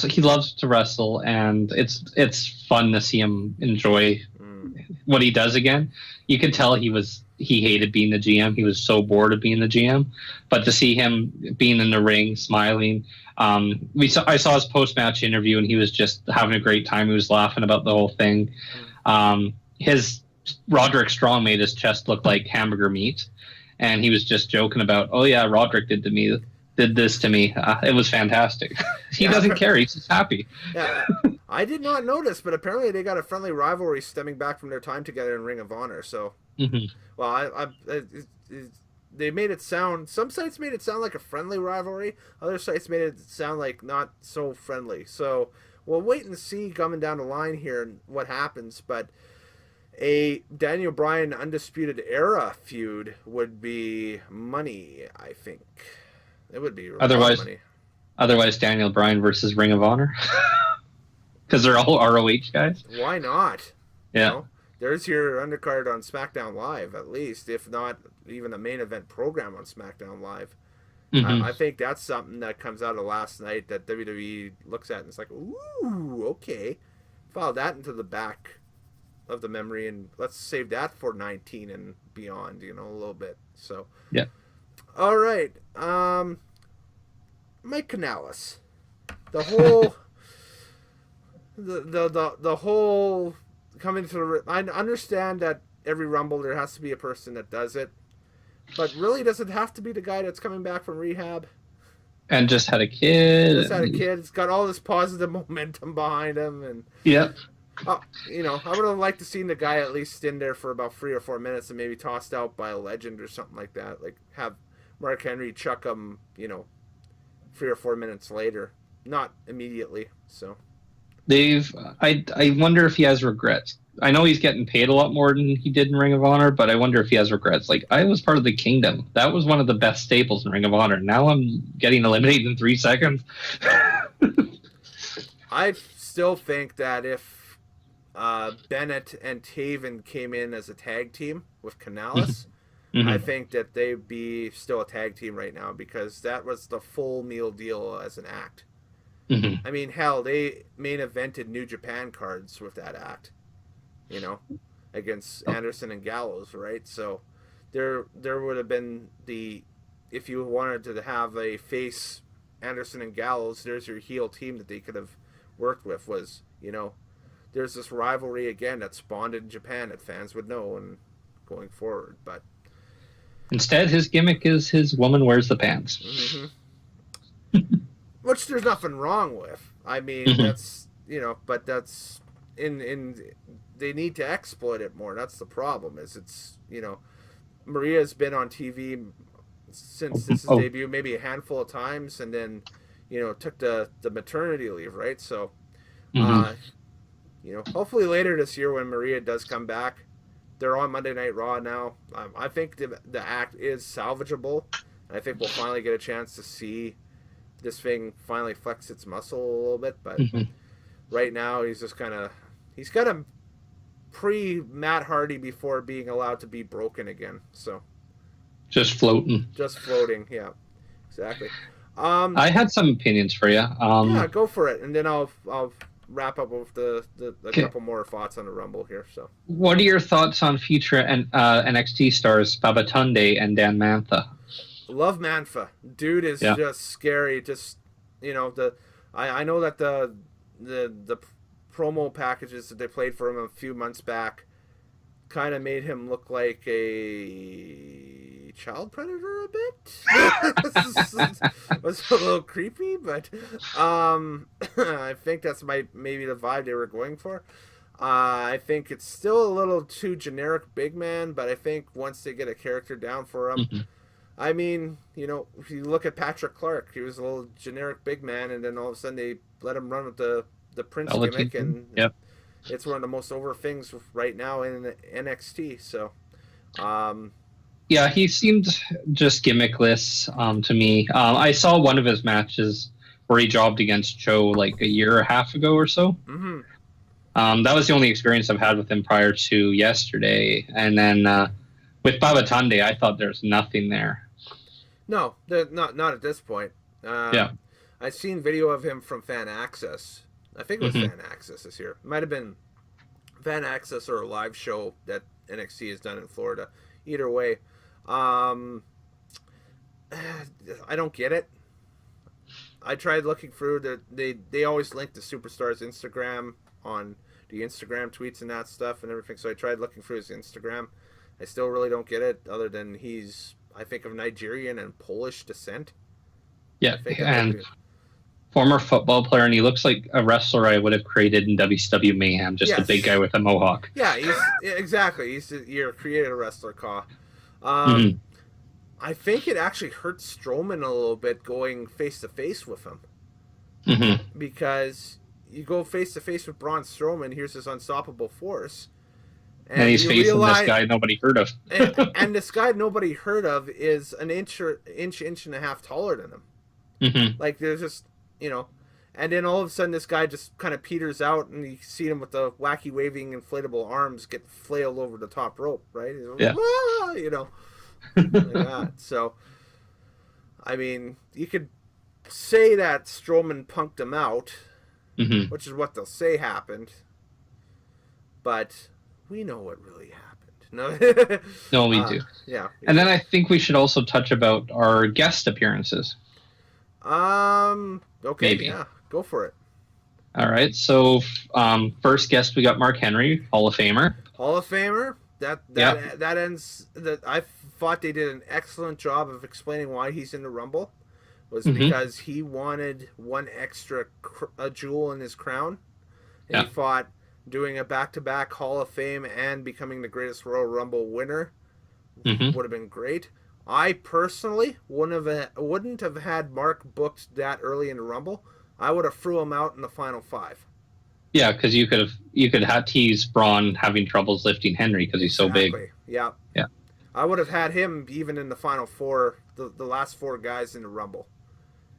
He loves to wrestle, and it's fun to see him enjoy what he does again. You can tell he hated being the GM. He was so bored of being the GM. But to see him being in the ring, smiling, I saw his post-match interview, and he was just having a great time. He was laughing about the whole thing. His Roderick Strong made his chest look like hamburger meat, and he was just joking about, oh yeah, Roderick did this to me. It was fantastic. He doesn't care. He's just happy. Yeah, I did not notice, but apparently they got a friendly rivalry stemming back from their time together in Ring of Honor. So, well, they made it sound. Some sites made it sound like a friendly rivalry. Other sites made it sound like not so friendly. So we'll wait and see coming down the line here what happens. But a Daniel Bryan Undisputed Era feud would be money, I think. It would be money. Otherwise, Daniel Bryan versus Ring of Honor, because they're all ROH guys. Why not? Yeah, there's your undercard on SmackDown Live, at least, if not even a main event program on SmackDown Live. I think that's something that comes out of last night that WWE looks at and it's like, ooh, okay, file that into the back of the memory, and let's save that for 19 and beyond, a little bit. So yeah. All right, Mike Canales, the whole, the whole coming to the. I understand that every Rumble there has to be a person that does it, but really, does it have to be the guy that's coming back from rehab? And just had a kid. It's got all this positive momentum behind him, and yep. I would have liked to seen the guy at least in there for about 3 or 4 minutes and maybe tossed out by a legend or something like that. Like have Mark Henry chuck him, 3 or 4 minutes later, not immediately. So I wonder if he has regrets. I know he's getting paid a lot more than he did in Ring of Honor, but I wonder if he has regrets. Like, I was part of the Kingdom. That was one of the best staples in Ring of Honor. Now I'm getting eliminated in 3 seconds. I still think that if Bennett and Taven came in as a tag team with Canales, I think that they'd be still a tag team right now, because that was the full meal deal as an act. I mean, hell, they main evented New Japan cards with that act, against Anderson and Gallows, right? So there would have been if you wanted to have a face Anderson and Gallows, there's your heel team that they could have worked with. Was, there's this rivalry again that spawned in Japan that fans would know and going forward. But instead, his gimmick is his woman wears the pants. Which there's nothing wrong with. I mean, that's, but that's in they need to exploit it more. That's the problem. Is it's, Maria's been on TV since this debut maybe a handful of times, and then, took the maternity leave, right? So hopefully later this year when Maria does come back, they're on Monday Night Raw now. I think the act is salvageable. I think we'll finally get a chance to see this thing finally flex its muscle a little bit. But right now, he's got a pre Matt Hardy before being allowed to be broken again. So Just floating. just floating, yeah, exactly. I had some opinions for you. Yeah, go for it, and then I'll wrap up with a Okay. couple more thoughts on the Rumble here. So What are your thoughts on future NXT stars Babatunde and Dan Mantha? love Manfa, dude is Yeah. just scary. Just I know that the promo packages that they played for him a few months back kind of made him look like a child predator a bit. Was a little creepy, but I think that's maybe the vibe they were going for. I think it's still a little too generic big man, but I think once they get a character down for him, I mean, if you look at Patrick Clark, he was a little generic big man, and then all of a sudden they let him run with the Prince gimmick, and Yep. it's one of the most over things right now in NXT. So, Yeah, he seemed just gimmickless to me. I saw one of his matches where he jobbed against Joe like a year and a half ago or so. That was the only experience I've had with him prior to yesterday. And then with Babatunde, I thought there's nothing there. no, not at this point. Yeah. I've seen video of him from Fan Access. I think it was Fan Access this year. It might have been Fan Access or a live show that NXT has done in Florida. Either way, I don't get it. I tried looking through they always link the superstar's Instagram on the Instagram tweets and that stuff and everything. So I tried looking through his Instagram. I still really don't get it, other than he's, I think, of Nigerian and Polish descent. Yeah, and former football player, and he looks like a wrestler I would have created in WCW Mayhem, just a big guy with a mohawk. Yeah, exactly. You're created a wrestler, Kaw. I think it actually hurts Strowman a little bit going face to face with him, because you go face to face with Braun Strowman. Here's his unstoppable force, and he's facing this guy nobody heard of. and this guy nobody heard of is an inch and a half taller than him. Like, there's just and then all of a sudden this guy just kind of peters out, and you see him with the wacky waving inflatable arms get flailed over the top rope, right? Yeah. Like that. So, I mean, you could say that Strowman punked him out, which is what they'll say happened, but we know what really happened. No, we do. Yeah. And then I think we should also touch about our guest appearances. Okay. Maybe. Yeah. Go for it. All right. So, first guest, we got Mark Henry, Hall of Famer. Hall of Famer. That ends. I thought they did an excellent job of explaining why he's in the Rumble. Was because he wanted one extra jewel in his crown, and he thought doing a back-to-back Hall of Fame and becoming the greatest Royal Rumble winner would have been great. I personally wouldn't have had Mark booked that early in the Rumble. I would have threw him out in the final 5. Yeah, because you could have teased Braun having troubles lifting Henry because he's so big. Yeah. Yeah. I would have had him even in the final 4, the last 4 guys in the Rumble,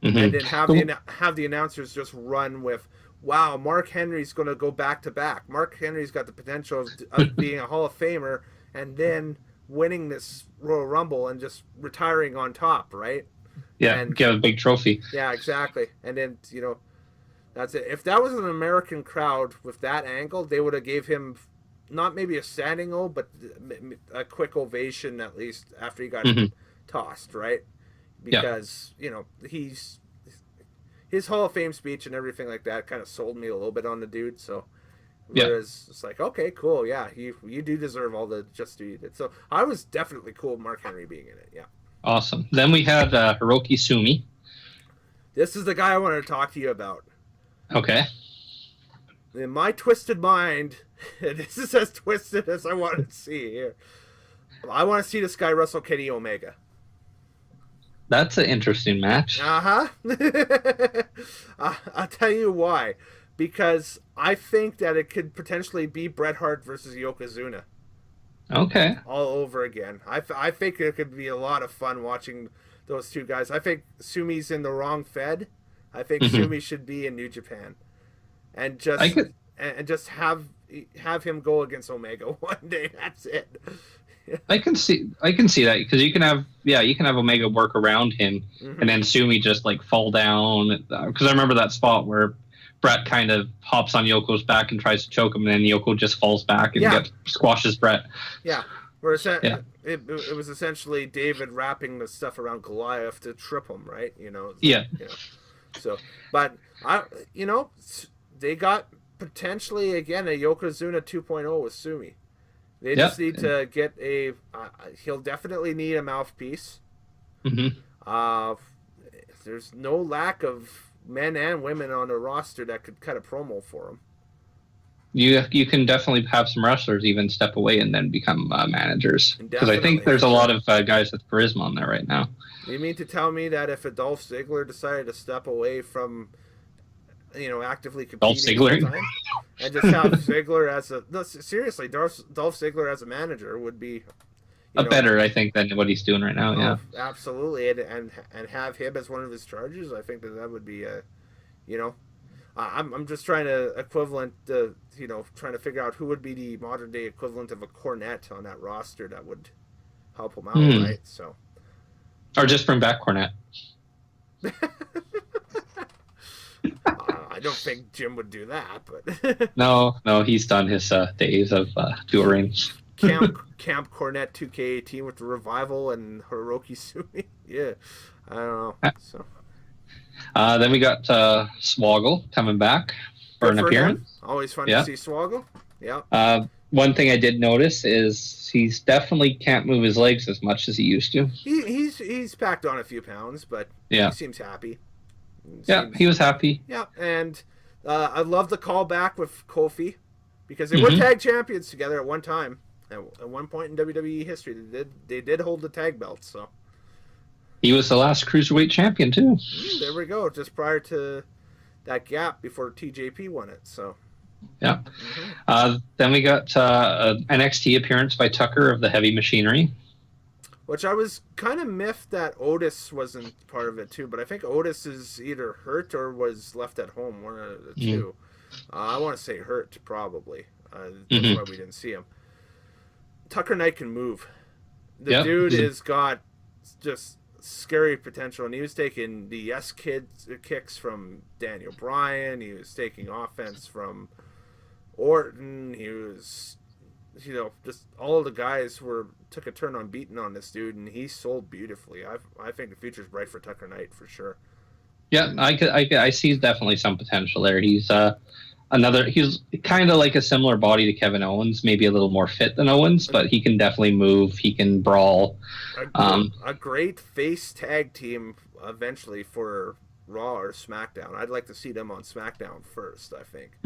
Mm-hmm. and then have the announcers just run with, "Wow, Mark Henry's going to go back to back. Mark Henry's got the potential of being a Hall of Famer, and then winning this Royal Rumble and just retiring on top, right?" Yeah, and get a big trophy. Yeah, exactly. And then that's it. If that was an American crowd with that angle, they would have gave him not maybe a standing O, but a quick ovation at least after he got tossed, right? Because his Hall of Fame speech and everything like that kind of sold me a little bit on the dude. So whereas it's like, okay, cool, yeah, you do deserve all the just do you did. So I was definitely cool with Mark Henry being in it. Yeah. Awesome. Then we had Hiroki Sumi. This is the guy I wanted to talk to you about. Okay. In my twisted mind, and this is as twisted as I wanted to see here, I want to see this guy wrestle Kenny Omega. That's an interesting match. I'll tell you why. because I think that it could potentially be Bret Hart versus Yokozuna Okay. all over again. I think it could be a lot of fun watching those two guys. I think Sumi's in the wrong Fed. I think Sumi should be in New Japan, and I could. just have him go against Omega one day. That's it. I can see that because you can have Omega work around him, and then Sumi just like fall down. Because I remember that spot where Brett kind of hops on Yoko's back and tries to choke him, and then Yoko just falls back and squashes Brett. Yeah, it was essentially David wrapping the stuff around Goliath to trip him, right? Yeah. So, but they got potentially again a Yokozuna 2.0 with Sumi. They just need to get he'll definitely need a mouthpiece. There's no lack of men and women on the roster that could cut a promo for him. You can definitely have some wrestlers even step away and then become managers. Because I think there's a lot of guys with charisma on there right now. You mean to tell me that if Dolph Ziggler decided to step away from actively competing all the time, and just have Ziggler as seriously, Dolph Ziggler as a manager would be better, I think, than what he's doing right now. Yeah, absolutely, and have him as one of his chargers. I think that would be I'm just trying to trying to figure out who would be the modern day equivalent of a Cornette on that roster that would help him out, right? So, or just bring back Cornette. I don't think Jim would do that, but no, he's done his days of dual rings. Camp Cornette 2K18 with the Revival and Hiroki Sumi. Yeah, I don't know. So then we got Swoggle coming back for an appearance. Him. Always fun to see Swoggle. Yeah. One thing I did notice is he's definitely can't move his legs as much as he used to. He's packed on a few pounds, but he seems happy. He was happy. Yeah, and I love the callback with Kofi because they were tag champions together at one time. At one point in WWE history, they did hold the tag belts. So he was the last cruiserweight champion too. There we go. Just prior to that gap before TJP won it. So yeah. Then we got an NXT appearance by Tucker of the Heavy Machinery. Which I was kind of miffed that Otis wasn't part of it too, but I think Otis is either hurt or was left at home, one of the two. I want to say hurt, probably. That's why we didn't see him. Tucker Knight can move. The dude has got just scary potential, and he was taking the kicks from Daniel Bryan. He was taking offense from Orton. He was, just all the guys took a turn on beating on this dude, and he sold beautifully. I think the future's bright for Tucker Knight for sure. Yeah, I see definitely some potential there. He's he's kind of like a similar body to Kevin Owens, maybe a little more fit than Owens, but he can definitely move. He can brawl. A great face tag team eventually for Raw or SmackDown. I'd like to see them on SmackDown first, I think,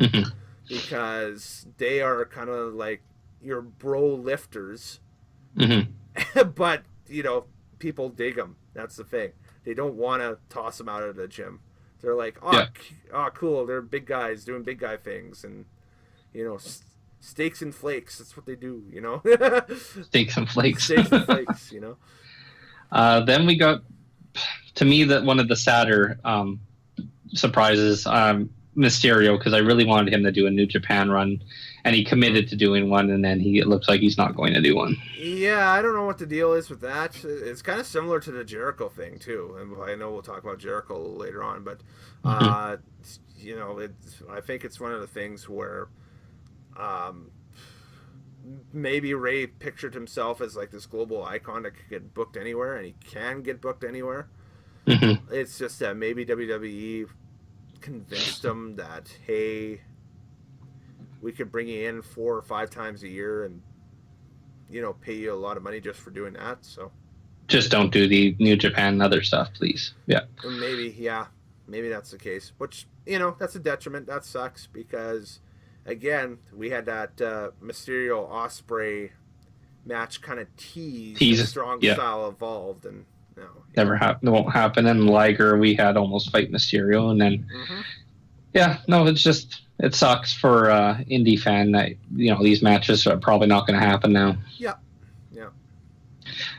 because they are kind of like your bro lifters, but people dig them. That's the thing. They don't want to toss them out of the gym. They're like, cool. They're big guys doing big guy things, and steaks and flakes. That's what they do. Steaks and flakes. Steaks and flakes. Then we got, to me, that one of the sadder surprises, Mysterio, because I really wanted him to do a New Japan run, and he committed to doing one, and then it looks like he's not going to do one. Yeah, I don't know what the deal is with that. It's kind of similar to the Jericho thing too, and I know we'll talk about Jericho later on, but I think it's one of the things where maybe Ray pictured himself as like this global icon that could get booked anywhere, and he can get booked anywhere. It's just that maybe WWE convinced him that, hey, we could bring you in 4 or 5 times a year and pay you a lot of money just for doing that. So just don't do the New Japan and other stuff, please. Maybe that's the case, which that's a detriment. That sucks because again, we had that Mysterio Ospreay match kind of teased strong style evolved, and never happened. It won't happen. And Liger, we had almost fight Mysterio, and then Yeah, no, it sucks for indie fan that these matches are probably not going to happen now. Yeah, yeah.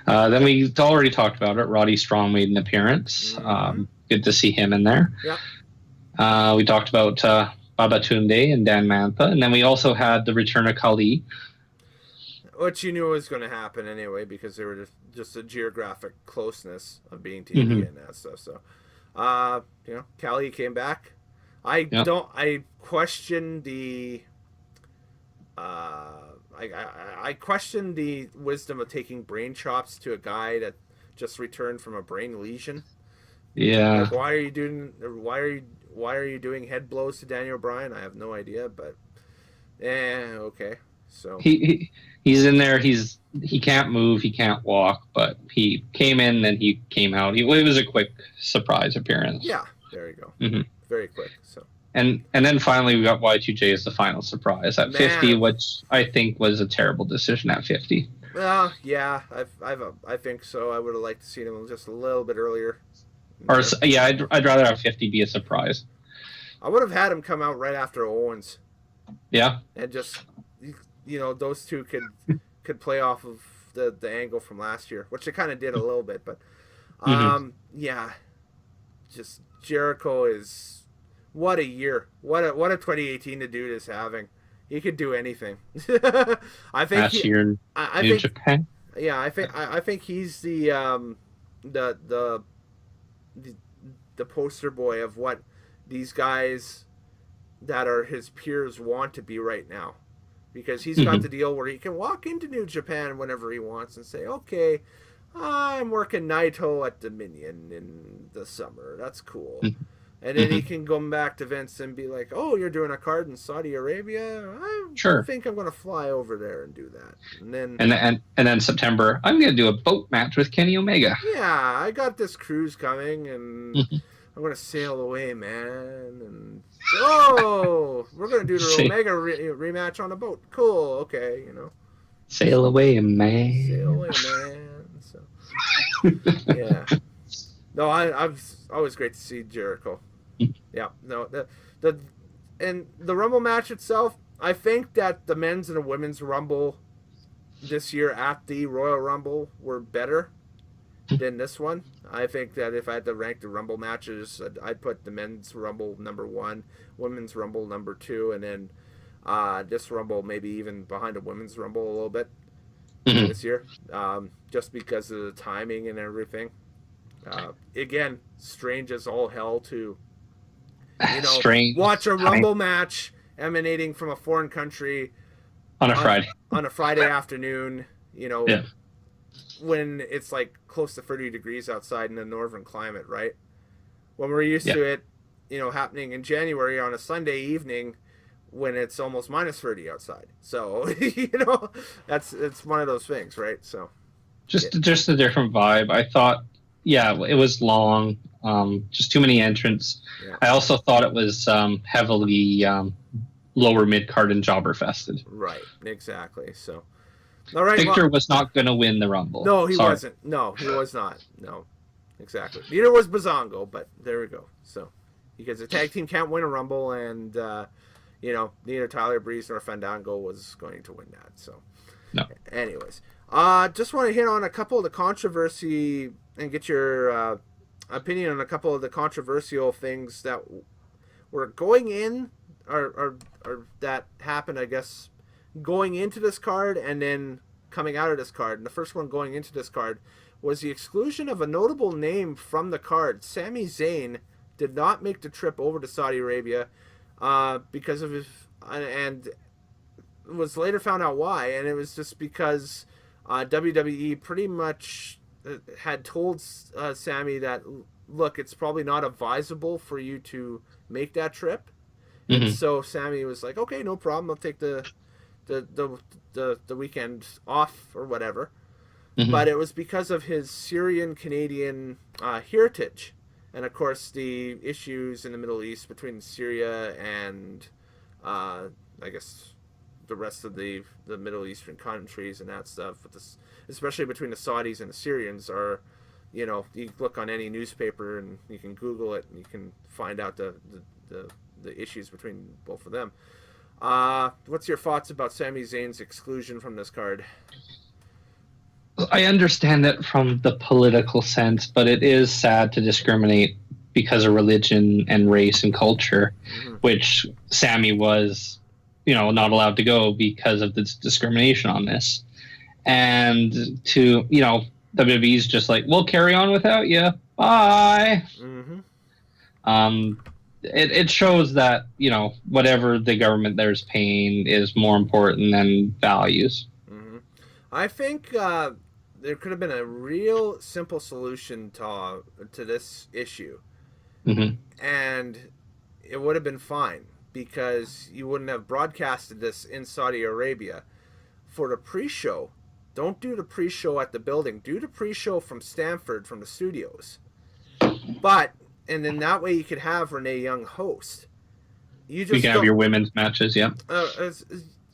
Then we already talked about it. Roddy Strong made an appearance. Good to see him in there. Yeah. We talked about Baba Tunde and Dan Mantha, and then we also had the return of Kali. Which you knew was going to happen anyway because they were just a geographic closeness of being to India and that stuff. So, Kali came back. I question the. I question the wisdom of taking brain chops to a guy that just returned from a brain lesion. Yeah. Like, why are you doing head blows to Daniel Bryan? I have no idea, but okay. So he's in there. He can't move. He can't walk. But he came in, then he came out. It was a quick surprise appearance. Yeah, there you go. Mm-hmm. Very quick. So and then finally we got Y2J as the final surprise at 50, which I think was a terrible decision at 50. Yeah, I think so. I would have liked to see him just a little bit earlier. Or yeah, I'd rather have 50 be a surprise. I would have had him come out right after Owens. Yeah. And just those two could play off of the angle from last year, which they kind of did a little bit, but yeah, just Jericho is what a year, what a 2018 the dude is having. He could do anything. I think last year in New Japan. Yeah, I think he's the poster boy of what these guys that are his peers want to be right now, because he's got the deal where he can walk into New Japan whenever he wants and say, okay, I'm working Naito at Dominion in the summer, that's cool. And then he can go back to Vince and be like, oh, you're doing a card in Saudi Arabia? I think I'm going to fly over there and do that. And then September, I'm going to do a boat match with Kenny Omega. Yeah, I got this cruise coming, and I'm going to sail away, man. And we're going to do the Omega rematch on a boat. Cool, okay, Sail away, man. Sail away, man. So, yeah. No, I'm always great to see Jericho. Yeah, no, and the Rumble match itself, I think that the men's and the women's Rumble this year at the Royal Rumble were better than this one. I think that if I had to rank the Rumble matches, I'd put the men's Rumble number 1, women's Rumble number 2, and then this Rumble maybe even behind the women's Rumble a little bit this year, just because of the timing and everything. Strange as all hell to watch a Rumble match emanating from a foreign country on a Friday afternoon, when it's like close to 30 degrees outside in a northern climate, right? When we're used to it, happening in January on a Sunday evening when it's almost minus 30 outside. So, it's one of those things, right? So just a different vibe. I thought, it was long, just too many entrants. Yeah. I also thought it was heavily lower mid-card and jobber fested. Right, exactly. So, all right, Victor was not going to win the Rumble. No, he wasn't. No, he was not. No, exactly. Neither was Bazongo, but there we go. So, because the tag team can't win a Rumble, and neither Tyler Breeze nor Fandango was going to win that. So, no. Anyways, just want to hit on a couple of the controversy and get your opinion on a couple of the controversial things that were going in or that happened, I guess, going into this card and then coming out of this card. And the first one going into this card was the exclusion of a notable name from the card. Sami Zayn did not make the trip over to Saudi Arabia because of his, and was later found out why, and it was just because WWE pretty much had told Sami that, look, it's probably not advisable for you to make that trip. And so Sami was like, okay, no problem, I'll take the weekend off or whatever. But it was because of his Syrian Canadian heritage, and of course the issues in the Middle East between Syria and I guess the rest of the Middle Eastern countries and that stuff, with this, especially between the Saudis and the Syrians, are, you look on any newspaper and you can Google it and you can find out the the issues between both of them. What's your thoughts about Sami Zayn's exclusion from this card? I understand it from the political sense, but it is sad to discriminate because of religion and race and culture, which Sami was, not allowed to go because of this discrimination on this. And to, WWE's just like, we'll carry on without you. Bye. It shows that, whatever the government there's paying is more important than values. I think there could have been a real simple solution to this issue. And it would have been fine because you wouldn't have broadcasted this in Saudi Arabia. For the pre-show, don't do the pre-show at the building. Do the pre-show from Stamford, from the studios. And then that way you could have Renee Young host. You can have your women's matches, yeah.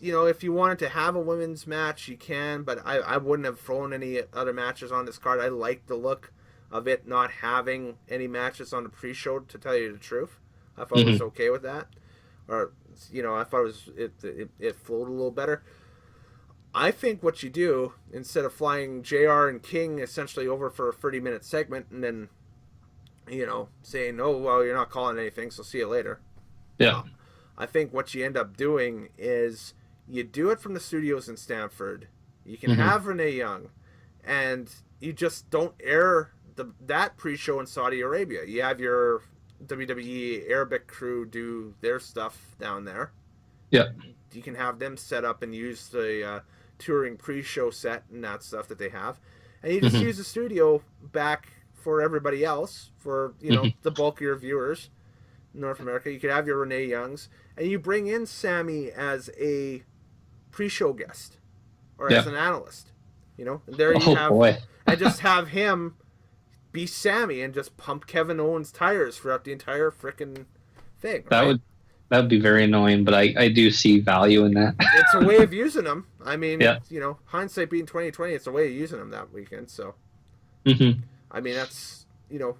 If you wanted to have a women's match, you can, but I wouldn't have thrown any other matches on this card. I like the look of it not having any matches on the pre-show, to tell you the truth. I thought it was okay with that. Or, I thought it flowed a little better. I think what you do, instead of flying JR and King essentially over for a 30-minute segment and then, saying, oh, well, you're not calling anything, so see you later. Yeah. I think what you end up doing is you do it from the studios in Stamford. You can have Renee Young, and you just don't air that pre-show in Saudi Arabia. You have your WWE Arabic crew do their stuff down there. Yeah. You can have them set up and use the touring pre-show set and that stuff that they have. And you just use the studio back for everybody else, for, the bulk of your viewers in North America. You could have your Renee Youngs, and you bring in Sami as a pre-show guest or as an analyst, and there you have, and just have him be Sami and just pump Kevin Owens' tires throughout the entire frickin' thing. Right? That would be very annoying, but I do see value in that. It's a way of using them. I mean, hindsight being 2020, it's a way of using them that weekend. So, I mean, that's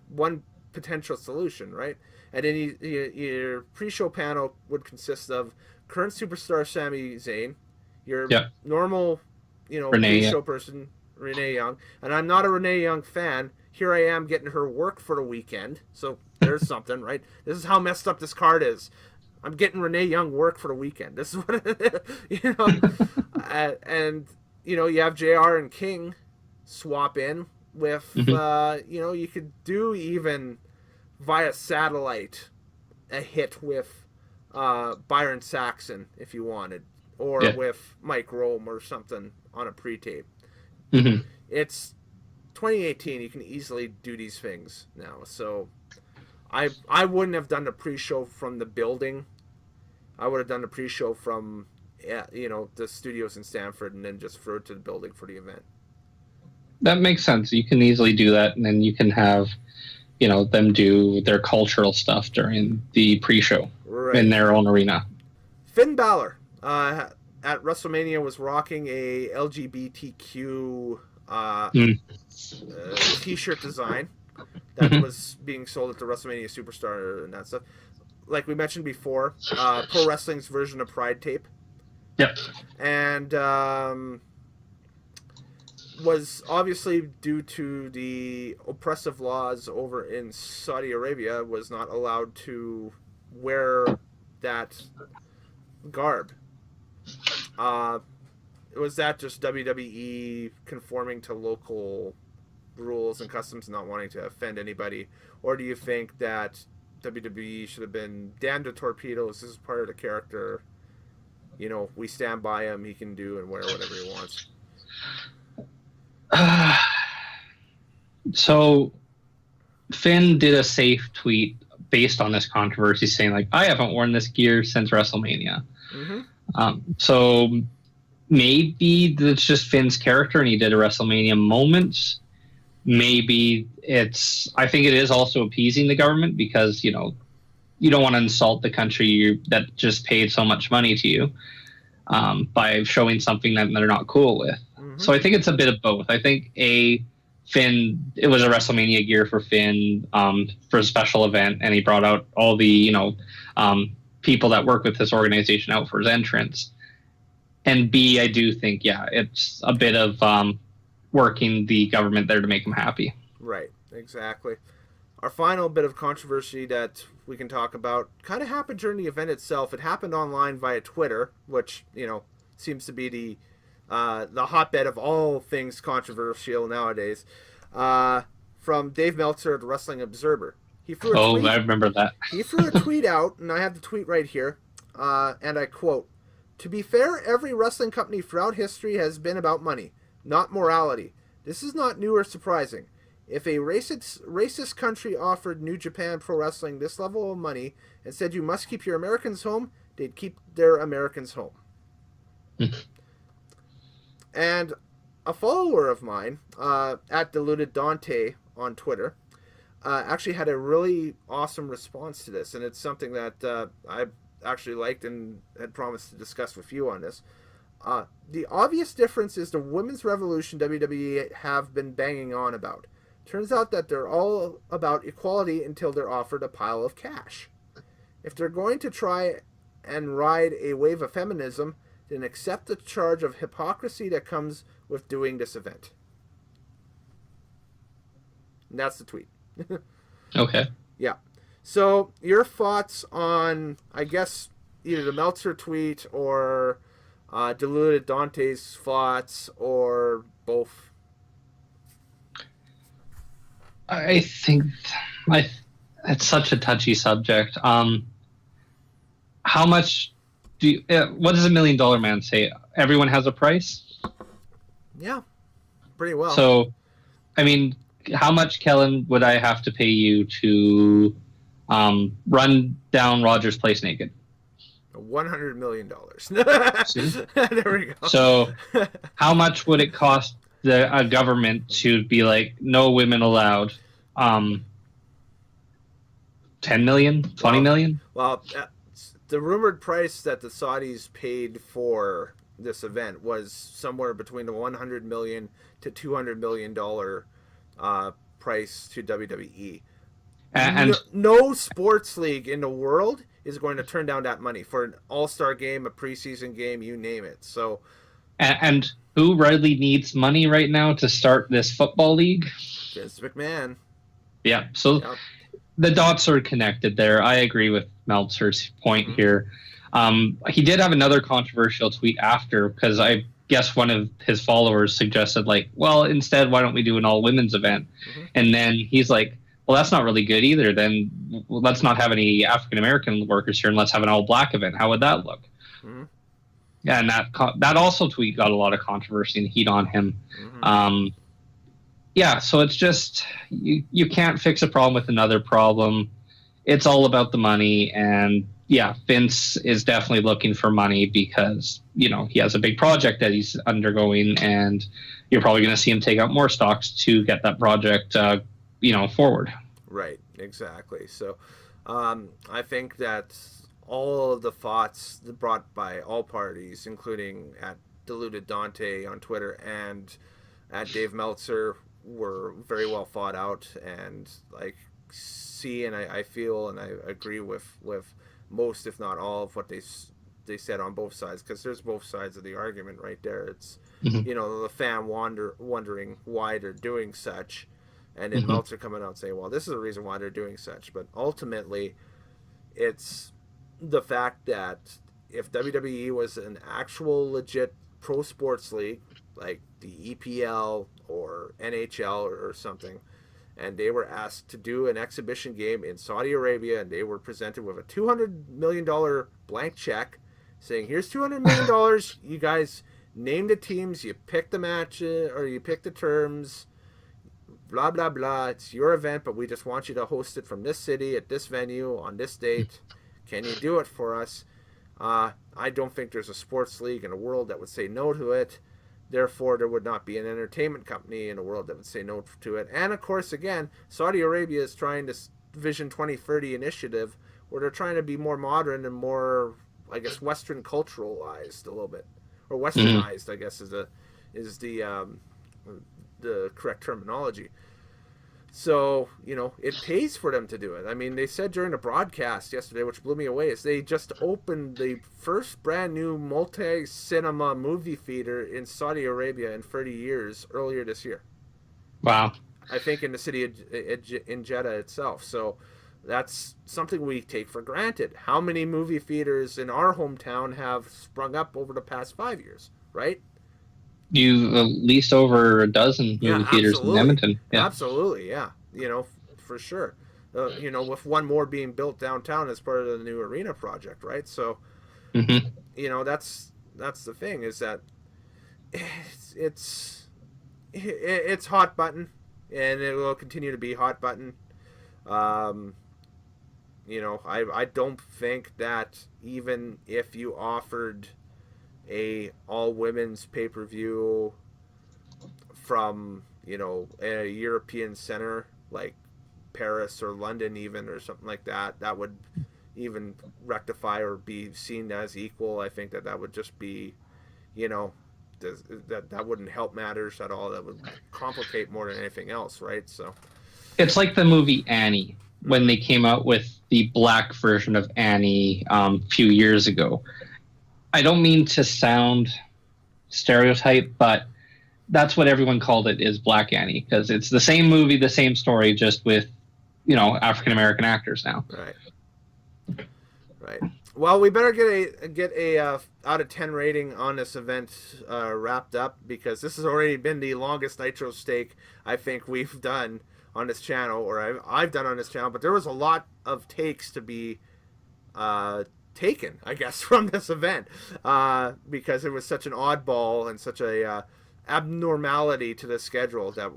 one potential solution, right? And then your pre-show panel would consist of current superstar Sami Zayn, your normal, pre-show person Renee Young, and I'm not a Renee Young fan. Here I am getting her work for the weekend, so there's something, right? This is how messed up this card is. I'm getting Renee Young work for the weekend. This is what and you have JR and King swap in with you could do even via satellite a hit with Byron Saxon if you wanted, or with Mike Rome or something on a pre-tape. It's 2018. You can easily do these things now. So I wouldn't have done the pre-show from the building. I would have done the pre-show from the studios in Stamford and then just throw it to the building for the event. That makes sense. You can easily do that, and then you can have them do their cultural stuff during the pre-show in their own arena. Finn Balor at WrestleMania was rocking a LGBTQ t-shirt design that was being sold at the WrestleMania Superstar and that stuff. Like we mentioned before, Pro Wrestling's version of Pride Tape. Yep. And was obviously due to the oppressive laws over in Saudi Arabia, was not allowed to wear that garb. Was that just WWE conforming to local rules and customs, not wanting to offend anybody? Or do you think that WWE should have been damned to torpedoes? This is part of the character. We stand by him. He can do and wear whatever he wants. So Finn did a safe tweet based on this controversy saying, like, I haven't worn this gear since WrestleMania. So maybe that's just Finn's character and he did a WrestleMania moment. Maybe I think it is also appeasing the government because, you don't want to insult the country that just paid so much money to you by showing something that they're not cool with. So I think it's a bit of both. I think Finn, it was a WrestleMania gear for Finn for a special event, and he brought out all the people that work with this organization out for his entrance. And B, I do think, it's a bit of working the government there to make him happy. Right, exactly. Our final bit of controversy that we can talk about kind of happened during the event itself. It happened online via Twitter, which, seems to be the hotbed of all things controversial nowadays. From Dave Meltzer of the Wrestling Observer. I remember that. He threw a tweet out, and I have the tweet right here, and I quote, "To be fair, every wrestling company throughout history has been about money, not morality. This is not new or surprising. If a racist country offered New Japan Pro Wrestling this level of money and said you must keep your Americans home, they'd keep their Americans home." And a follower of mine, at Diluted Dante on Twitter, actually had a really awesome response to this, and it's something that I actually liked and had promised to discuss with you on this. The obvious difference is the women's revolution WWE have been banging on about. Turns out that they're all about equality until they're offered a pile of cash. If they're going to try and ride a wave of feminism, then accept the charge of hypocrisy that comes with doing this event. And that's the tweet. Okay. Yeah. So, your thoughts on, I guess, either the Meltzer tweet or Diluted Dante's thoughts, or both? I think it's such a touchy subject. How much what does $1 million man say? Everyone has a price? Yeah, pretty well. So, I mean, how much, Kellen, would I have to pay you to run down Rogers Place naked? $100 million. See? There we go. So, how much would it cost a government to be like, no women allowed? 10 million? 20 million? Well, the rumored price that the Saudis paid for this event was somewhere between the $100 million to $200 million price to WWE. And no sports league in the world is going to turn down that money for an all-star game, a preseason game, you name it. So, and who really needs money right now to start this football league? Vince McMahon. Yeah, so the dots are connected there. I agree with Meltzer's point here. He did have another controversial tweet after, because I guess one of his followers suggested, like, well, instead, why don't we do an all-women's event? And then he's like, well, that's not really good either. Then let's not have any African-American workers here, and let's have an all-black event. How would that look? Yeah, and that also tweet got a lot of controversy and heat on him. Yeah, so it's just, you can't fix a problem with another problem. It's all about the money, and yeah, Vince is definitely looking for money because, he has a big project that he's undergoing, and you're probably going to see him take out more stocks to get that project, forward. Right, exactly. So I think that all of the thoughts brought by all parties, including at Diluted Dante on Twitter and at Dave Meltzer, were very well thought out, and I feel and I agree with most, if not all, of what they said on both sides, because there's both sides of the argument right there. It's the fan wondering why they're doing such, and then Meltzer coming out and saying, well, this is the reason why they're doing such. But ultimately, it's the fact that if WWE was an actual legit pro sports league, like the EPL or NHL or something, and they were asked to do an exhibition game in Saudi Arabia, and they were presented with a $200 million blank check saying, here's $200 million, you guys name the teams, you pick the matches, or you pick the terms, blah, blah, blah, it's your event, but we just want you to host it from this city, at this venue, on this date. Can you do it for us? I don't think there's a sports league in the world that would say no to it. Therefore, there would not be an entertainment company in the world that would say no to it. And, of course, again, Saudi Arabia is trying this Vision 2030 initiative where they're trying to be more modern and more, I guess, Western culturalized a little bit. Or Westernized, I guess, is the correct terminology. So, it pays for them to do it. I mean, they said during the broadcast yesterday, which blew me away, is they just opened the first brand new multi-cinema movie theater in Saudi Arabia in 30 years earlier this year. Wow. I think in the city in Jeddah itself. So that's something we take for granted. How many movie theaters in our hometown have sprung up over the past 5 years, right? You at least over a dozen Yeah, movie theaters in absolutely. Edmonton. Yeah. Absolutely, yeah. For sure. With one more being built downtown as part of the new arena project, right? So, Mm-hmm. that's the thing is that it's it's hot button, and it will continue to be hot button. Um, I don't think that even if you offered a all women's pay per view from a European center like Paris or London even or something like that, that would even rectify or be seen as equal. I think that would just be, you know, that wouldn't help matters at all. That would complicate more than anything else, right? So It's like the movie Annie when they came out with the black version of Annie a few years ago. I don't mean to sound stereotype, but that's what everyone called it, is Black Annie, because it's the same movie, the same story, just with African American actors now. Right. Well, we better get a out of 10 rating on this event wrapped up, because this has already been the longest Nitro Steak I think we've done on this channel, or I've done on this channel. But there was a lot of takes to be taken, I guess, from this event, because it was such an oddball and such a abnormality to the schedule that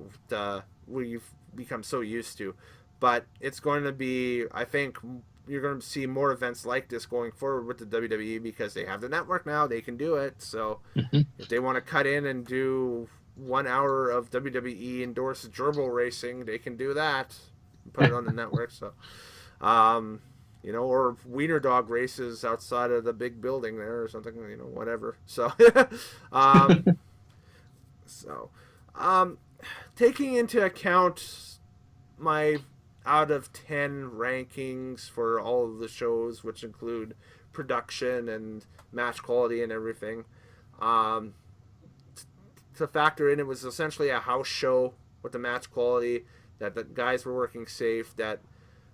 we've become so used to. But it's going to be, I think, you're going to see more events like this going forward with the WWE, because they have the network now. They can do it. So if they want to cut in and do 1 hour of WWE endorsed gerbil racing, they can do that and put it on the network. So, or wiener dog races outside of the big building there or something, whatever. So, so, taking into account my out of 10 rankings for all of the shows, which include production and match quality and everything, to factor in, it was essentially a house show with the match quality, that the guys were working safe, that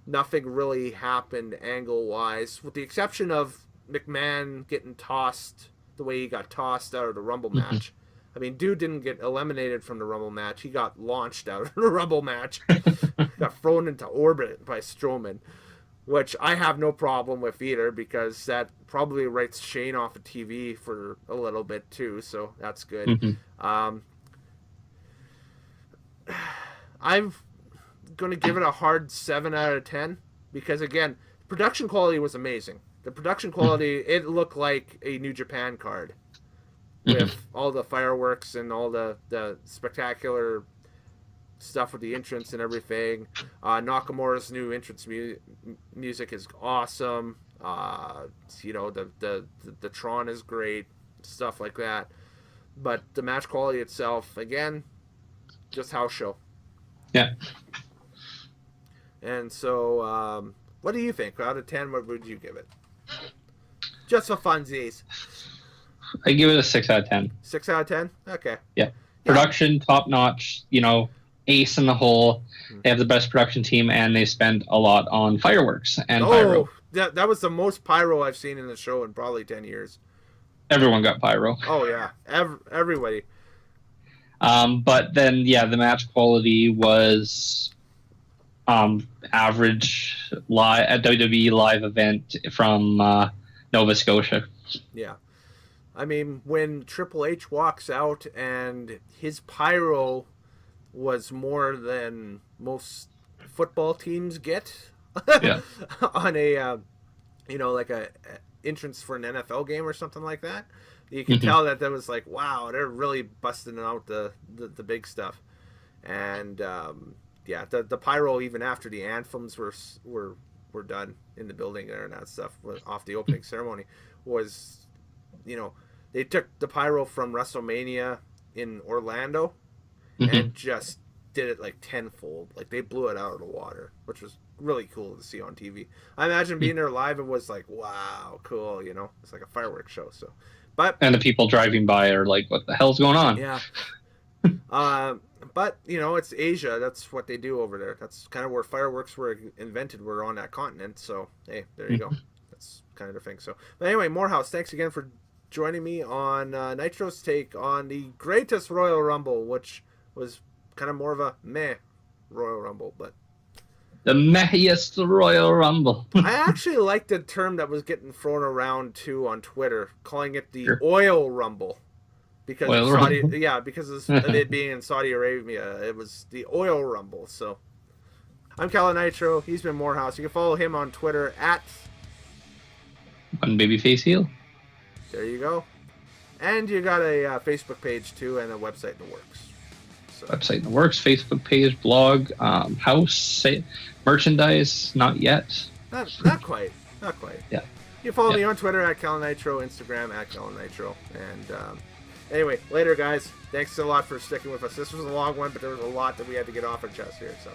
nothing really happened angle wise, with the exception of McMahon getting tossed the way he got tossed out of the Rumble match. I mean, dude didn't get eliminated from the Rumble match. He got launched out of the Rumble match. Got thrown into orbit by Strowman, which I have no problem with either, because that probably writes Shane off of TV for a little bit too, so that's good. I'm going to give it a hard 7 out of 10, because, again, production quality was amazing. The production quality, it looked like a New Japan card with all the fireworks and all the spectacular stuff with the entrance and everything. Nakamura's new entrance music is awesome. The Tron is great, stuff like that. But the match quality itself, again, just house show. Yeah. And so, what do you think? Out of 10, what would you give it? Just for funsies. I give it a 6 out of 10. 6 out of 10? Okay. Yeah. Production, top notch, ace in the hole. They have the best production team, and they spend a lot on fireworks and pyro. That was the most pyro I've seen in the show in probably 10 years. Everyone got pyro. Oh, yeah. Everybody. But then, the match quality was average at WWE live event from Nova Scotia. Yeah. I mean, when Triple H walks out and his pyro was more than most football teams get on a, like a entrance for an NFL game or something like that, you can tell that was like, wow, they're really busting out the big stuff. And the pyro, even after the anthems were done in the building there and that stuff off the opening ceremony, was, they took the pyro from WrestleMania in Orlando and just did it like tenfold. Like they blew it out of the water, which was really cool to see on TV. I imagine being there live, it was like, wow, cool. You know, it's like a fireworks show. So, but And the people driving by are like, "What the hell's going on?" yeah. But you know, it's Asia. That's what they do over there. That's kind of where fireworks were invented. Were on that continent. So hey, there you go. That's kind of the thing. So, but anyway, Moorhouse, thanks again for joining me on Nitro's take on the greatest Royal Rumble, which was kind of more of a meh Royal Rumble, but The mehhiest Royal Rumble. I actually like the term that was getting thrown around too on Twitter, calling it the Oil Rumble. Because Oil of Saudi, Rumble. yeah, because of it being in Saudi Arabia, it was the Oil Rumble. So, I'm Cal Nitro. He's been Moorhouse. You can follow him on Twitter at One babyface heel. There you go. And you got a Facebook page too, and a website in the works. So. Website in the works, Facebook page, blog, house, merchandise, not yet. Not quite. Not quite. Yeah. You can follow me on Twitter at CalenNitro, Instagram at CalenNitro. And anyway, later, guys. Thanks a lot for sticking with us. This was a long one, but there was a lot that we had to get off our chest here. So.